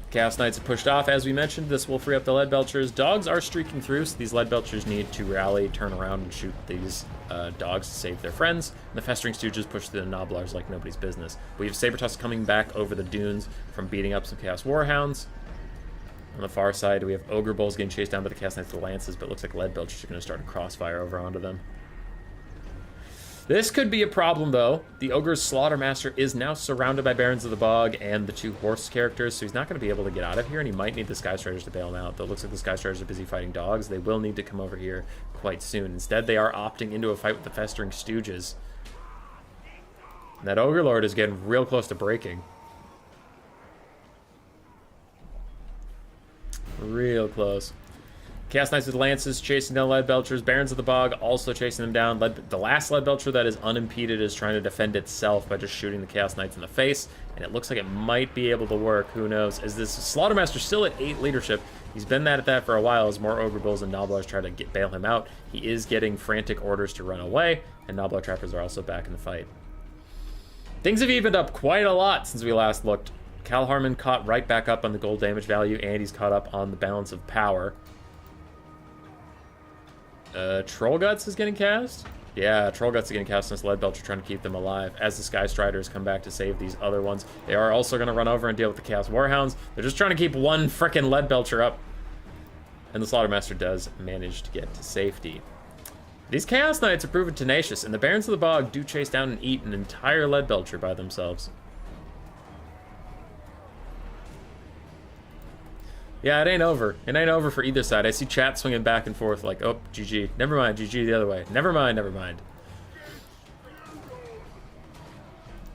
Chaos Knights have pushed off, as we mentioned. This will free up the Lead Belchers. Dogs are streaking through, so these Lead Belchers need to rally, turn around, and shoot these dogs to save their friends. And the Festering Stooges push through the Gnoblars like nobody's business. We have Sabertusk coming back over the dunes from beating up some Chaos Warhounds. On the far side, we have Ogre Bulls getting chased down by the Chaos Knights with Lances, but it looks like Lead Belchers are going to start a crossfire over onto them. This could be a problem, though. The Ogre's Slaughtermaster is now surrounded by Barons of the Bog and the 2 horse characters, so he's not going to be able to get out of here, and he might need the Sky Striders to bail him out. Though it looks like the Sky Striders are busy fighting dogs. They will need to come over here quite soon. Instead, they are opting into a fight with the Festering Stooges. And that Ogre Lord is getting real close to breaking. Real close. Chaos Knights with Lances chasing down Lead Belchers. Barons of the Bog also chasing them down. The last Lead Belcher that is unimpeded is trying to defend itself by just shooting the Chaos Knights in the face. And it looks like it might be able to work. Who knows? As this Slaughtermaster still at 8 leadership. He's been at that for a while as more Ogre Bulls and Gnoblars try to bail him out. He is getting frantic orders to run away. And Gnoblar Trappers are also back in the fight. Things have evened up quite a lot since we last looked. Cal Harmon caught right back up on the gold damage value. And he's caught up on the balance of power. Troll Guts is getting cast? Yeah, Troll Guts is getting cast on this Lead Belcher, trying to keep them alive. As the Sky Striders come back to save these other ones, they are also going to run over and deal with the Chaos Warhounds. They're just trying to keep one frickin' Lead Belcher up. And the Slaughtermaster does manage to get to safety. These Chaos Knights are proven tenacious, and the Barons of the Bog do chase down and eat an entire Lead Belcher by themselves. Yeah, it ain't over. It ain't over for either side. I see chat swinging back and forth like, oh, GG. Never mind, GG the other way. Never mind, never mind.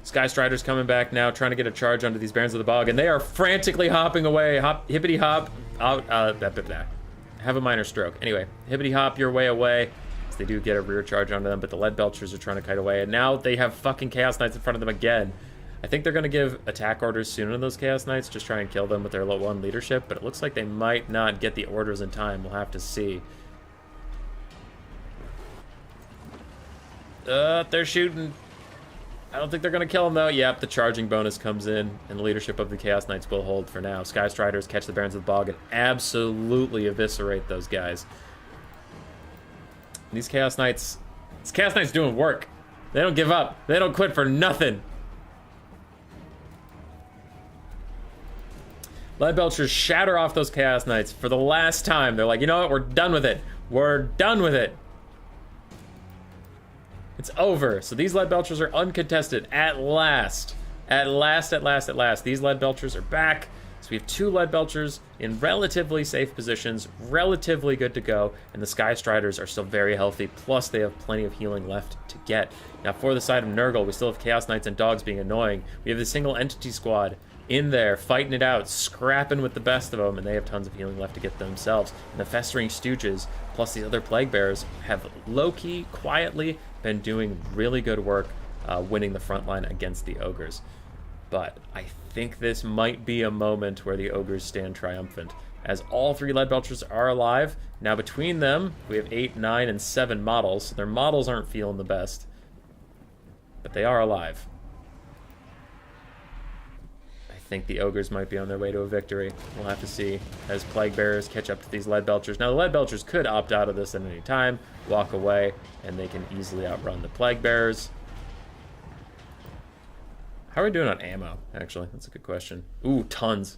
Sky Strider's coming back now, trying to get a charge onto these Barons of the Bog, and they are frantically hopping away. Hop, hippity hop, out, have a minor stroke. Anyway, hippity hop your way away. So they do get a rear charge onto them, but the Lead Belchers are trying to kite away, and now they have fucking Chaos Knights in front of them again. I think they're going to give attack orders soon on those Chaos Knights, just try and kill them with their low 1 leadership, but it looks like they might not get the orders in time. We'll have to see. They're shooting. I don't think they're going to kill him, though. Yep, the charging bonus comes in, and the leadership of the Chaos Knights will hold for now. Sky Striders catch the Barons of the Bog and absolutely eviscerate those guys. And these Chaos Knights doing work. They don't give up. They don't quit for nothing. Lead Belchers shatter off those Chaos Knights for the last time. They're like, you know what? We're done with it. We're done with it. It's over. So these Lead Belchers are uncontested at last. At last. These Lead Belchers are back. So we have 2 Lead Belchers in relatively safe positions, relatively good to go, and the Sky Striders are still very healthy, plus they have plenty of healing left to get. Now for the side of Nurgle, we still have Chaos Knights and Dogs being annoying. We have the single entity squad in there, fighting it out, scrapping with the best of them, and they have tons of healing left to get themselves. And the Festering Stooges, plus the other Plague Bearers, have low-key, quietly been doing really good work winning the front line against the Ogres. But I think this might be a moment where the Ogres stand triumphant, as all 3 Lead Belchers are alive. Now between them, we have 8, 9, and 7 models. So their models aren't feeling the best, but they are alive. I think the Ogres might be on their way to a victory. We'll have to see as Plague Bearers catch up to these Lead Belchers. Now, the Lead Belchers could opt out of this at any time, walk away, and they can easily outrun the Plague Bearers. How are we doing on ammo, actually? That's a good question. Ooh, tons.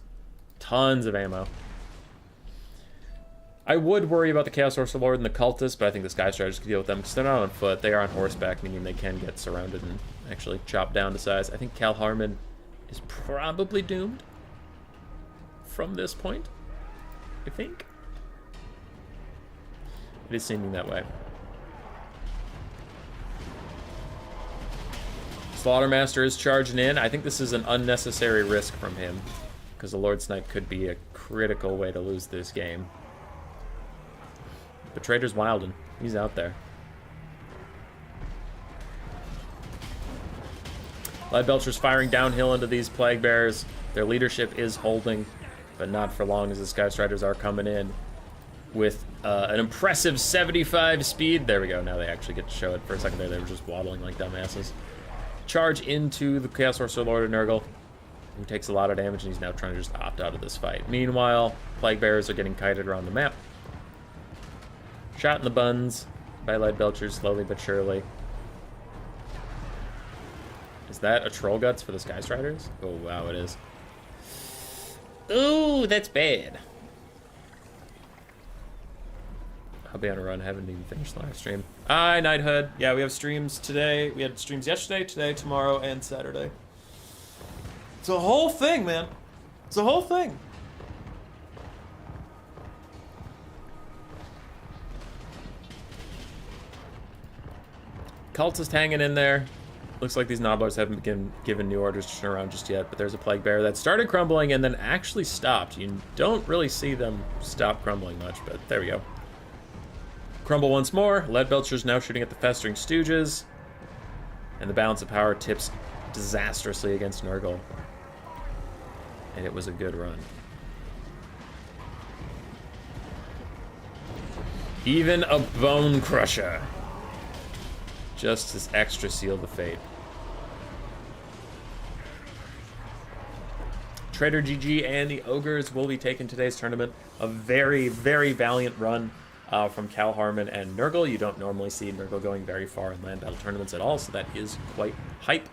Tons of ammo. I would worry about the Chaos Sorcerer Lord and the Cultists, but I think the Sky Striders can deal with them because they're not on foot. They are on horseback, meaning they can get surrounded and actually chopped down to size. I think Khorne is probably doomed from this point, I think. It is seeming that way. Slaughtermaster is charging in. I think this is an unnecessary risk from him, because the Lord Snipe could be a critical way to lose this game. But Trader's wildin'. He's out there. Lead Belchers firing downhill into these Plague Bearers. Their leadership is holding, but not for long, as the Sky Striders are coming in with an impressive 75 speed. There we go. Now they actually get to show it. For a second there, they were just waddling like dumbasses. Charge into the Chaos Sorcerer Lord of Nurgle, who takes a lot of damage, and he's now trying to just opt out of this fight. Meanwhile, Plague Bearers are getting kited around the map. Shot in the buns by Lead Belchers, slowly but surely. Is that a Troll Guts for the Sky Striders? Oh, wow, it is. Ooh, that's bad. I'll be on a run. I haven't even finished the live stream. Hi, Knighthood. Yeah, we have streams today. We had streams yesterday, today, tomorrow, and Saturday. It's a whole thing, man. It's a whole thing. Cultist hanging in there. Looks like these Nobblers haven't been given new orders to turn around just yet, but there's a Plague Bearer that started crumbling and then actually stopped. You don't really see them stop crumbling much, but there we go. Crumble once more. Lead Belchers now shooting at the Festering Stooges. And the balance of power tips disastrously against Nurgle. And it was a good run. Even a Bone Crusher. Just this extra seal to fate. Trader GG and the Ogres will be taking today's tournament. A very, very valiant run from Khorne and Nurgle. You don't normally see Nurgle going very far in land battle tournaments at all, so that is quite hype.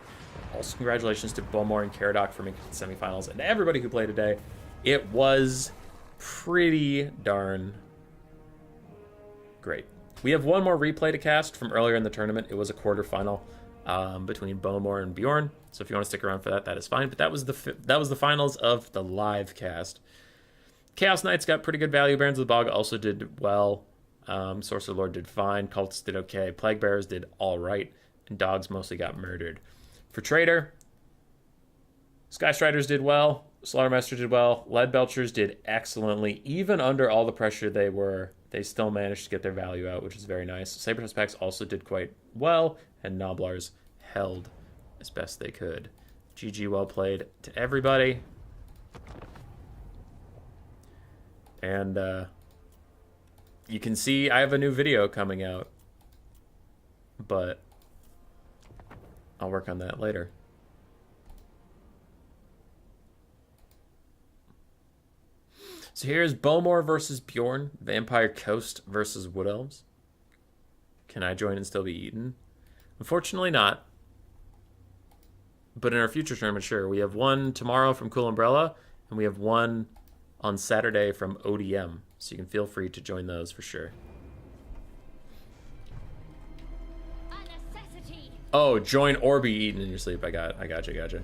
Also, congratulations to Beaumont and Caradoc for making the semifinals, and to everybody who played today. It was pretty darn great. We have one more replay to cast from earlier in the tournament. It was a quarterfinal between Beaumont and Bjorn. So if you want to stick around for that, that is fine. But that was the finals of the live cast. Chaos Knights got pretty good value. Barons of the Bog also did well. Sorcerer Lord did fine. Cultists did okay. Plague Bearers did all right. And Dogs mostly got murdered. For Trader, Sky Striders did well. Slaughtermaster did well. Lead Belchers did excellently. Even under all the pressure they still managed to get their value out, which is very nice. Saber-Tooth Packs also did quite well. And Noblars held as best they could. GG, well played to everybody. And you can see I have a new video coming out, but I'll work on that later. So here's Bowmore versus Bjorn, Vampire Coast versus Wood Elves. Can I join and still be eaten? Unfortunately not. But in our future tournament, sure. We have one tomorrow from Cool Umbrella, and we have one on Saturday from ODM. So you can feel free to join those for sure. Oh, join or be eaten in your sleep. I gotcha.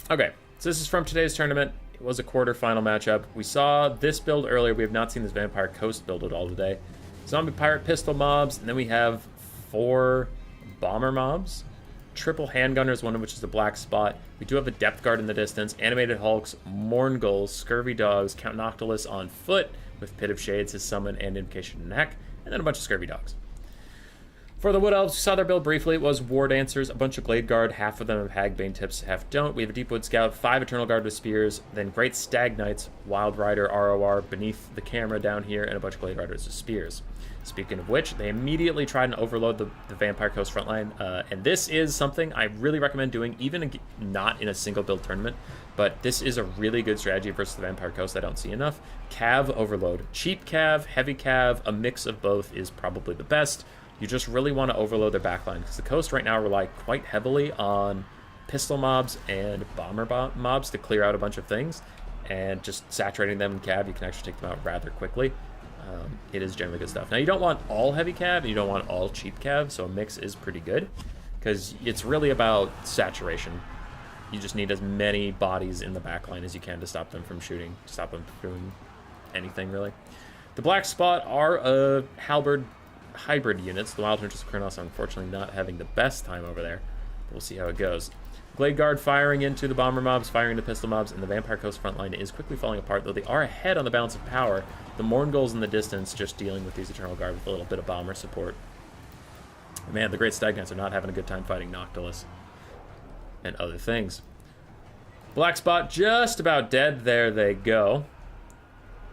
Okay, so this is from today's tournament. It was a quarterfinal matchup. We saw this build earlier. We have not seen this Vampire Coast build at all today. Zombie Pirate Pistol mobs, and then we have 4 Bomber mobs. Triple Handgunners, one of which is the Black Spot. We do have a Depth Guard in the distance. Animated Hulks, Morngulls, Scurvy Dogs, Count Noctilus on foot with Pit of Shades, his summon and invocation in neck, and then a bunch of Scurvy Dogs. For the Wood Elves, we saw their build briefly. It was War Dancers, a bunch of Glade Guard, half of them have Hagbane tips, half don't. We have a Deepwood Scout, 5 Eternal Guard with Spears, then Great Stag Knights, Wild Rider, ROR, beneath the camera down here, and a bunch of Glade Riders with Spears. Speaking of which, they immediately tried and overload the Vampire Coast frontline, and this is something I really recommend doing, even not in a single build tournament, but this is a really good strategy versus the Vampire Coast I don't see enough. Cav overload. Cheap Cav, heavy Cav, a mix of both is probably the best. You just really want to overload their backline, because the Coast right now rely quite heavily on pistol mobs and bomber mobs to clear out a bunch of things, and just saturating them in Cav, you can actually take them out rather quickly. It is generally good stuff. Now, you don't want all heavy Cav, and you don't want all cheap Cav, so a mix is pretty good, because it's really about saturation. You just need as many bodies in the backline as you can to stop them from shooting, to stop them from doing anything, really. The Black Spot are halberd hybrid units. The Wild Hunters of Khorne are unfortunately not having the best time over there. We'll see how it goes. Glade Guard firing into the Bomber mobs, firing into Pistol mobs, and the Vampire Coast frontline is quickly falling apart, though they are ahead on the balance of power. The Morngulls in the distance just dealing with these Eternal Guard with a little bit of Bomber support. Man, the Great Stag Knights are not having a good time fighting Noctilus and other things. Black Spot just about dead. There they go.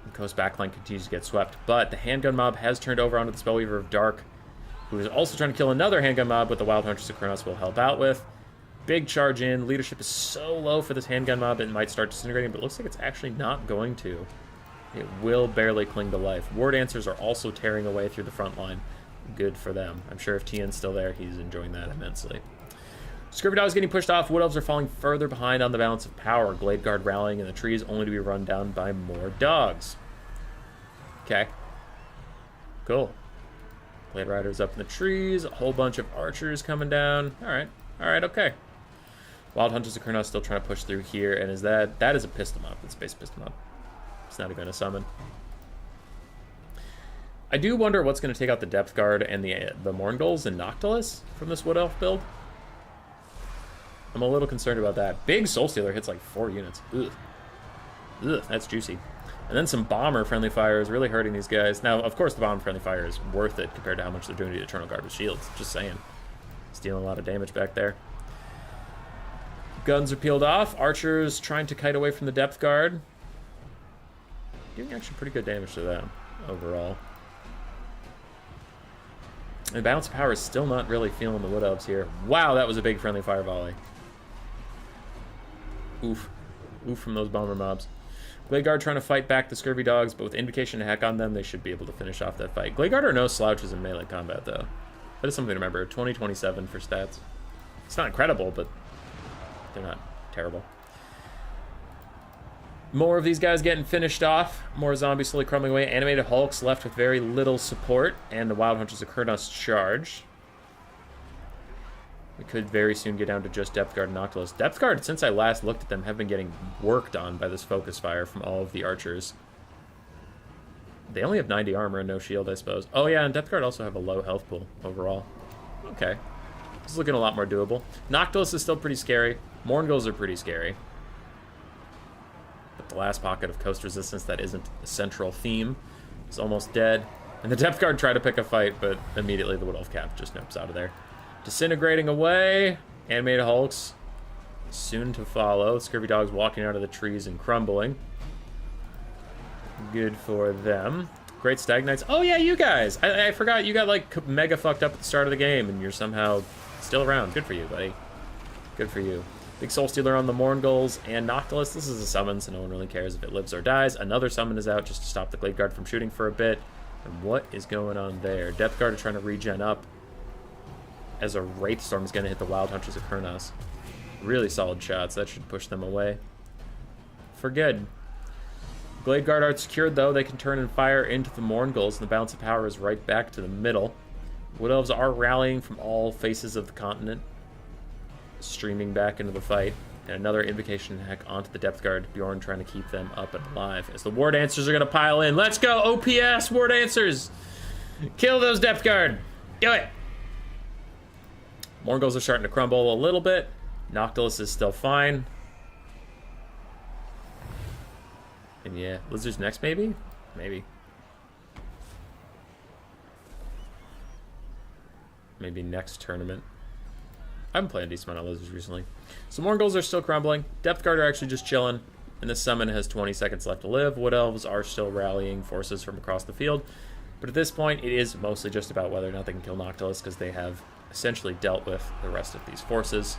The Coast backline continues to get swept, but the Handgun mob has turned over onto the Spellweaver of Dark, who is also trying to kill another Handgun mob, but the Wild Hunters of Khorne will help out with. Big charge in. Leadership is so low for this Handgun mob, it might start disintegrating, but it looks like it's actually not going to. It will barely cling to life. War Dancers are also tearing away through the front line. Good for them. I'm sure if Tian's still there, he's enjoying that immensely. Scurvy Dogs getting pushed off. Wood Elves are falling further behind on the balance of power. Glade Guard rallying in the trees, only to be run down by more dogs. Okay. Cool. Glade Riders up in the trees. A whole bunch of archers coming down. Alright. Alright, okay. Wild Hunters of Khorne still trying to push through here, and is that is a pistol mob. It's a base pistol mob. It's not even a summon. I do wonder what's going to take out the Depth Guard and the Morngulls and Noctilus from this Wood Elf build. I'm a little concerned about that. Big Soul Stealer hits like 4 units. Ugh. Ugh, that's juicy. And then some Bomber friendly fire is really hurting these guys. Now, of course, the Bomber friendly fire is worth it compared to how much they're doing to the Eternal Guard with shields. Just saying. Stealing a lot of damage back there. Guns are peeled off. Archers trying to kite away from the Depth Guard. Doing actually pretty good damage to them overall. And balance of power is still not really feeling the Wood Elves here. Wow, that was a big friendly fire volley. Oof. Oof from those Bomber mobs. Glade Guard trying to fight back the Scurvy Dogs, but with Invocation and Heck on them, they should be able to finish off that fight. Glade Guard are no slouches in melee combat, though. That is something to remember. 2027 for stats. It's not incredible, but they're not terrible. More of these guys getting finished off. More zombies slowly crumbling away. Animated Hulks left with very little support, and the Wild Hunters of Khorne charge. We could very soon get down to just Depth Guard and Noctilus. Depth Guard, since I last looked at them, have been getting worked on by this focus fire from all of the archers. They only have 90 armor and no shield, I suppose. Oh yeah, and Depth Guard also have a low health pool overall. Okay. This is looking a lot more doable. Noctilus is still pretty scary. Mourngulls are pretty scary. But the last pocket of coast resistance that isn't a central theme is almost dead. And the Depth Guard try to pick a fight, but immediately the Wood Elf Cap just nopes out of there. Disintegrating away. Animated Hulks soon to follow. Scurvy Dogs walking out of the trees and crumbling. Good for them. Great Stag Knights. Oh yeah, you guys. I forgot you got like mega fucked up at the start of the game and you're somehow still around. Good for you, buddy. Good for you. Big Soul Stealer on the Mourngulls and Noctilus. This is a summon, so no one really cares if it lives or dies. Another summon is out just to stop the Glade Guard from shooting for a bit. And what is going on there? Depth Guard are trying to regen up as a Wraith Storm is going to hit the Wild Hunters of Khorne. Really solid shots. That should push them away for good. Glade Guard are secured, though. They can turn and fire into the Mourngulls, and the balance of power is right back to the middle. Wood Elves are rallying from all faces of the continent, streaming back into the fight. And another Invocation hack onto the Depth Guard. Bjorn trying to keep them up and alive as the War Dancers are going to pile in. Let's go, OPS War Dancers! Kill those Depth Guard! Do it! Mourngulls are starting to crumble a little bit. Noctilus is still fine. And yeah, Lizard's next, maybe? Maybe. Maybe next tournament. I haven't played a decent amount of Lizards recently. So Mourngulls are still crumbling. Depth Guard are actually just chilling. And this summon has 20 seconds left to live. Wood Elves are still rallying forces from across the field. But at this point, it is mostly just about whether or not they can kill Noctilus, because they have essentially dealt with the rest of these forces.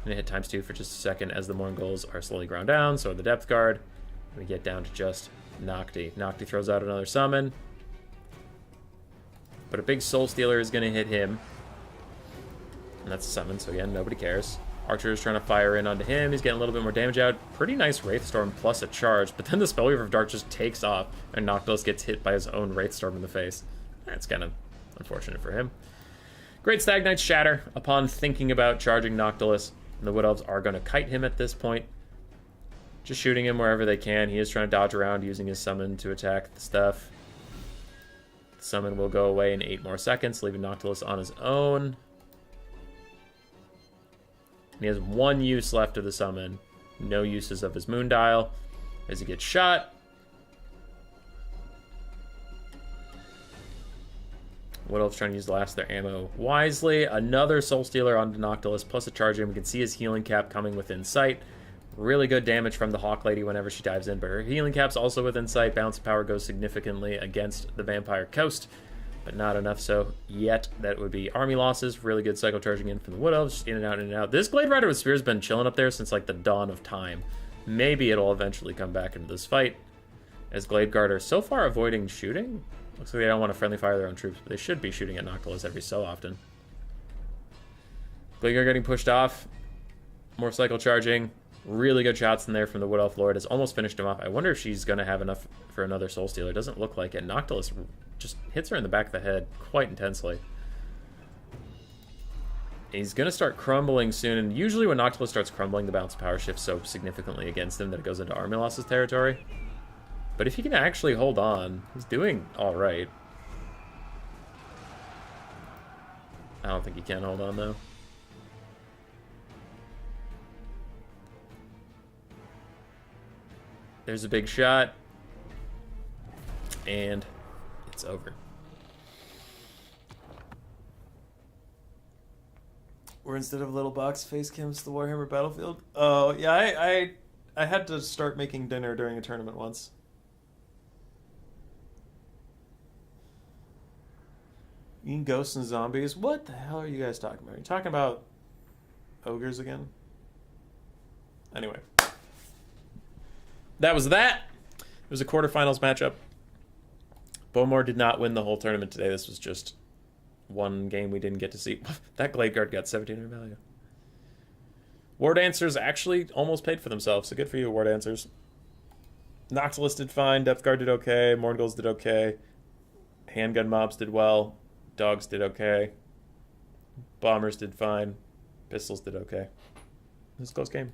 I'm going to hit ×2 for just a second as the Mourngulls are slowly ground down. So are the Depth Guard. We get down to just Nocti. Nocti throws out another summon. But a big Soul Stealer is going to hit him. And that's a summon, so again, nobody cares. Archer is trying to fire in onto him. He's getting a little bit more damage out. Pretty nice Wraith Storm plus a charge. But then the Spellweaver of Dark just takes off. And Noctilus gets hit by his own Wraith Storm in the face. That's kind of unfortunate for him. Great Stag Knights shatter upon thinking about charging Noctilus. And the Wood Elves are going to kite him at this point. Just shooting him wherever they can. He is trying to dodge around using his summon to attack the stuff. The summon will go away in 8 more seconds, leaving Noctilus on his own. And he has 1 use left of the summon. No uses of his Moon Dial as he gets shot. Wood Elves trying to use the last of their ammo wisely. Another Soul Stealer onto Noctilus, plus a charge in. We can see his healing cap coming within sight. Really good damage from the Hawk Lady whenever she dives in, but her healing cap's also within sight. Balance of power goes significantly against the Vampire Coast, but not enough so yet. That would be army losses. Really good cycle charging in from the Wood Elves, just in and out, in and out. This Glade Rider with Spear has been chilling up there since like the dawn of time. Maybe it'll eventually come back into this fight, as Glade Guard are so far avoiding shooting. Looks like they don't want to friendly fire their own troops, but they should be shooting at Noctilus every so often. Glade Guard getting pushed off. More cycle charging. Really good shots in there from the Wood Elf Lord. Has almost finished him off. I wonder if she's going to have enough for another Soul Stealer. Doesn't look like it. Noctilus just hits her in the back of the head quite intensely. He's going to start crumbling soon, and usually when Noctilus starts crumbling, the balance of power shifts so significantly against him that it goes into army losses territory. But if he can actually hold on, he's doing all right. I don't think he can hold on, though. There's a big shot. And it's over. Or instead of little box face cams, the Warhammer Battlefield. Oh, yeah, I had to start making dinner during a tournament once. Eating ghosts and zombies? What the hell are you guys talking about? Are you talking about ogres again? Anyway. That was that. It was a quarterfinals matchup. Bowmore did not win the whole tournament today. This was just one game we didn't get to see. That Glade Guard got 1700 value. War Dancers actually almost paid for themselves, so good for you, War Dancers. Noctilus did fine. Depth Guard did okay. Mourngulls did okay. Handgun mobs did well. Dogs did okay. Bombers did fine. Pistols did okay. It was a close game.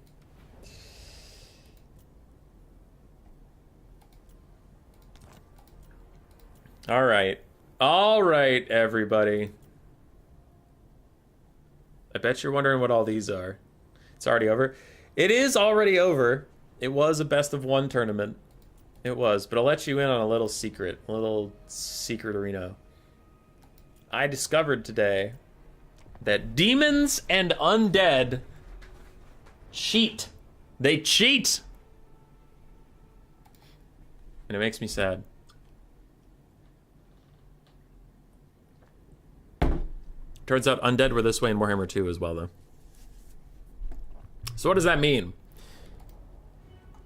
All right. All right, everybody. I bet you're wondering what all these are. It's already over. It is already over. It was a best of one tournament. It was, but I'll let you in on a little secret arena. I discovered today that demons and undead cheat. They cheat! And it makes me sad. Turns out undead were this way in Warhammer 2 as well, though. So what does that mean?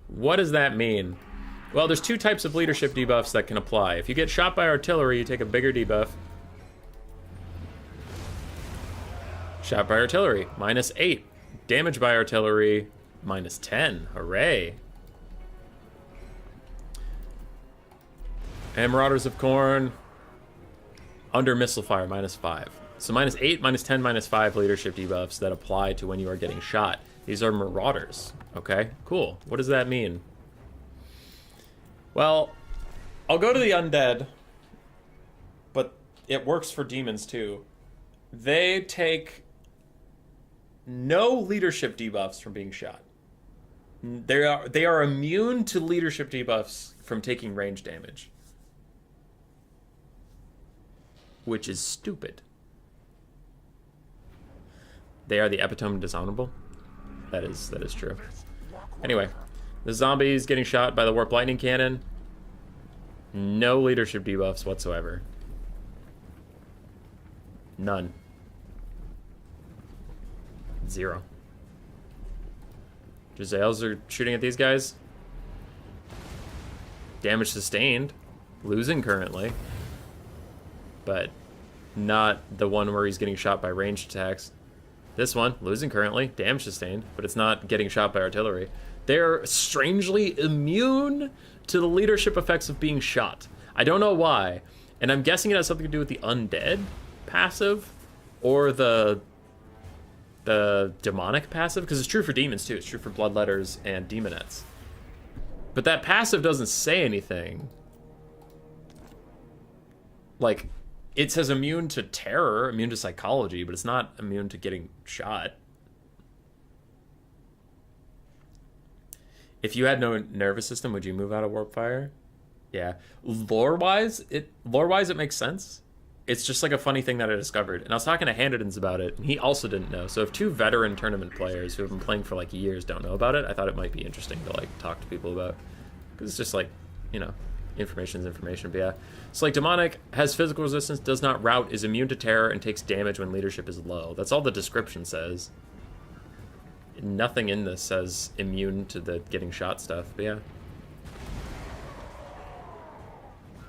What does that mean? Well, there's two types of leadership debuffs that can apply. If you get shot by artillery, you take a bigger debuff. Shot by artillery, -8. Damage by artillery, -10. Hooray. And Marauders of Khorne, under missile fire, -5. So -8, -10, -5 leadership debuffs that apply to when you are getting shot. These are Marauders. Okay, cool. What does that mean? Well, I'll go to the undead, but it works for demons too. They take no leadership debuffs from being shot. They are immune to leadership debuffs from taking range damage, which is stupid. They are the epitome of dishonorable. That is true. Anyway, the zombies getting shot by the warp lightning cannon. No leadership debuffs whatsoever. None. 0. Giselles are shooting at these guys. Damage sustained. Losing currently. But not the one where he's getting shot by ranged attacks. This one, losing currently, damage sustained, but it's not getting shot by artillery. They're strangely immune to the leadership effects of being shot. I don't know why, and I'm guessing it has something to do with the undead passive or the demonic passive, because it's true for demons too. It's true for bloodletters and demonettes. But that passive doesn't say anything. Like, it says immune to terror, immune to psychology, but it's not immune to getting shot. If you had no nervous system, would you move out of warp fire? Yeah. Lore-wise, it makes sense. It's just like a funny thing that I discovered. And I was talking to Handedens about it, and he also didn't know. So if two veteran tournament players who have been playing for like years don't know about it, I thought it might be interesting to like talk to people about. Because it's just like, you know, information is information. But yeah. So like demonic has physical resistance, does not rout, is immune to terror, and takes damage when leadership is low. That's all the description says. Nothing in this says immune to the getting shot stuff, but yeah.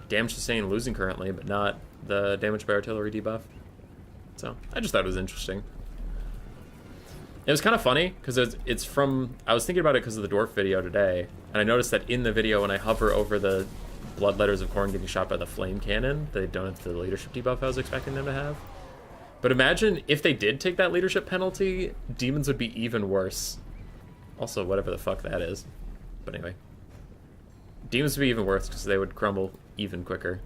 Damage sustained, losing currently, but not the damage by artillery debuff. So I just thought it was interesting. It was kind of funny because it's from, I was thinking about it because of the dwarf video today, and I noticed that in the video when I hover over the bloodletters of Khorne getting shot by the flame cannon, they don't have the leadership debuff I was expecting them to have. But imagine if they did take that leadership penalty, demons would be even worse. Also, whatever the fuck that is. But anyway. Demons would be even worse because they would crumble even quicker.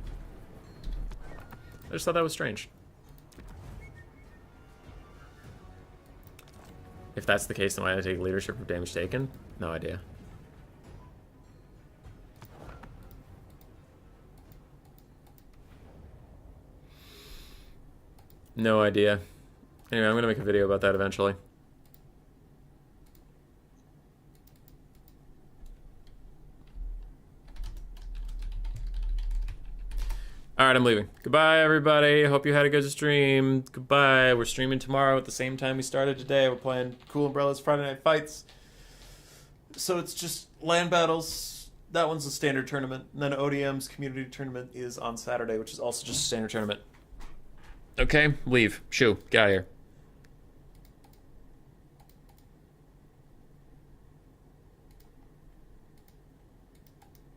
I just thought that was strange. If that's the case, then why did I take leadership for damage taken? No idea. No idea. Anyway, I'm going to make a video about that eventually. Alright, I'm leaving. Goodbye, everybody. Hope you had a good stream. Goodbye. We're streaming tomorrow at the same time we started today. We're playing Cool Umbrellas Friday Night Fights. So it's just land battles. That one's a standard tournament. And then ODM's community tournament is on Saturday, which is also just a standard tournament. Okay, leave. Shoo. Get out of here.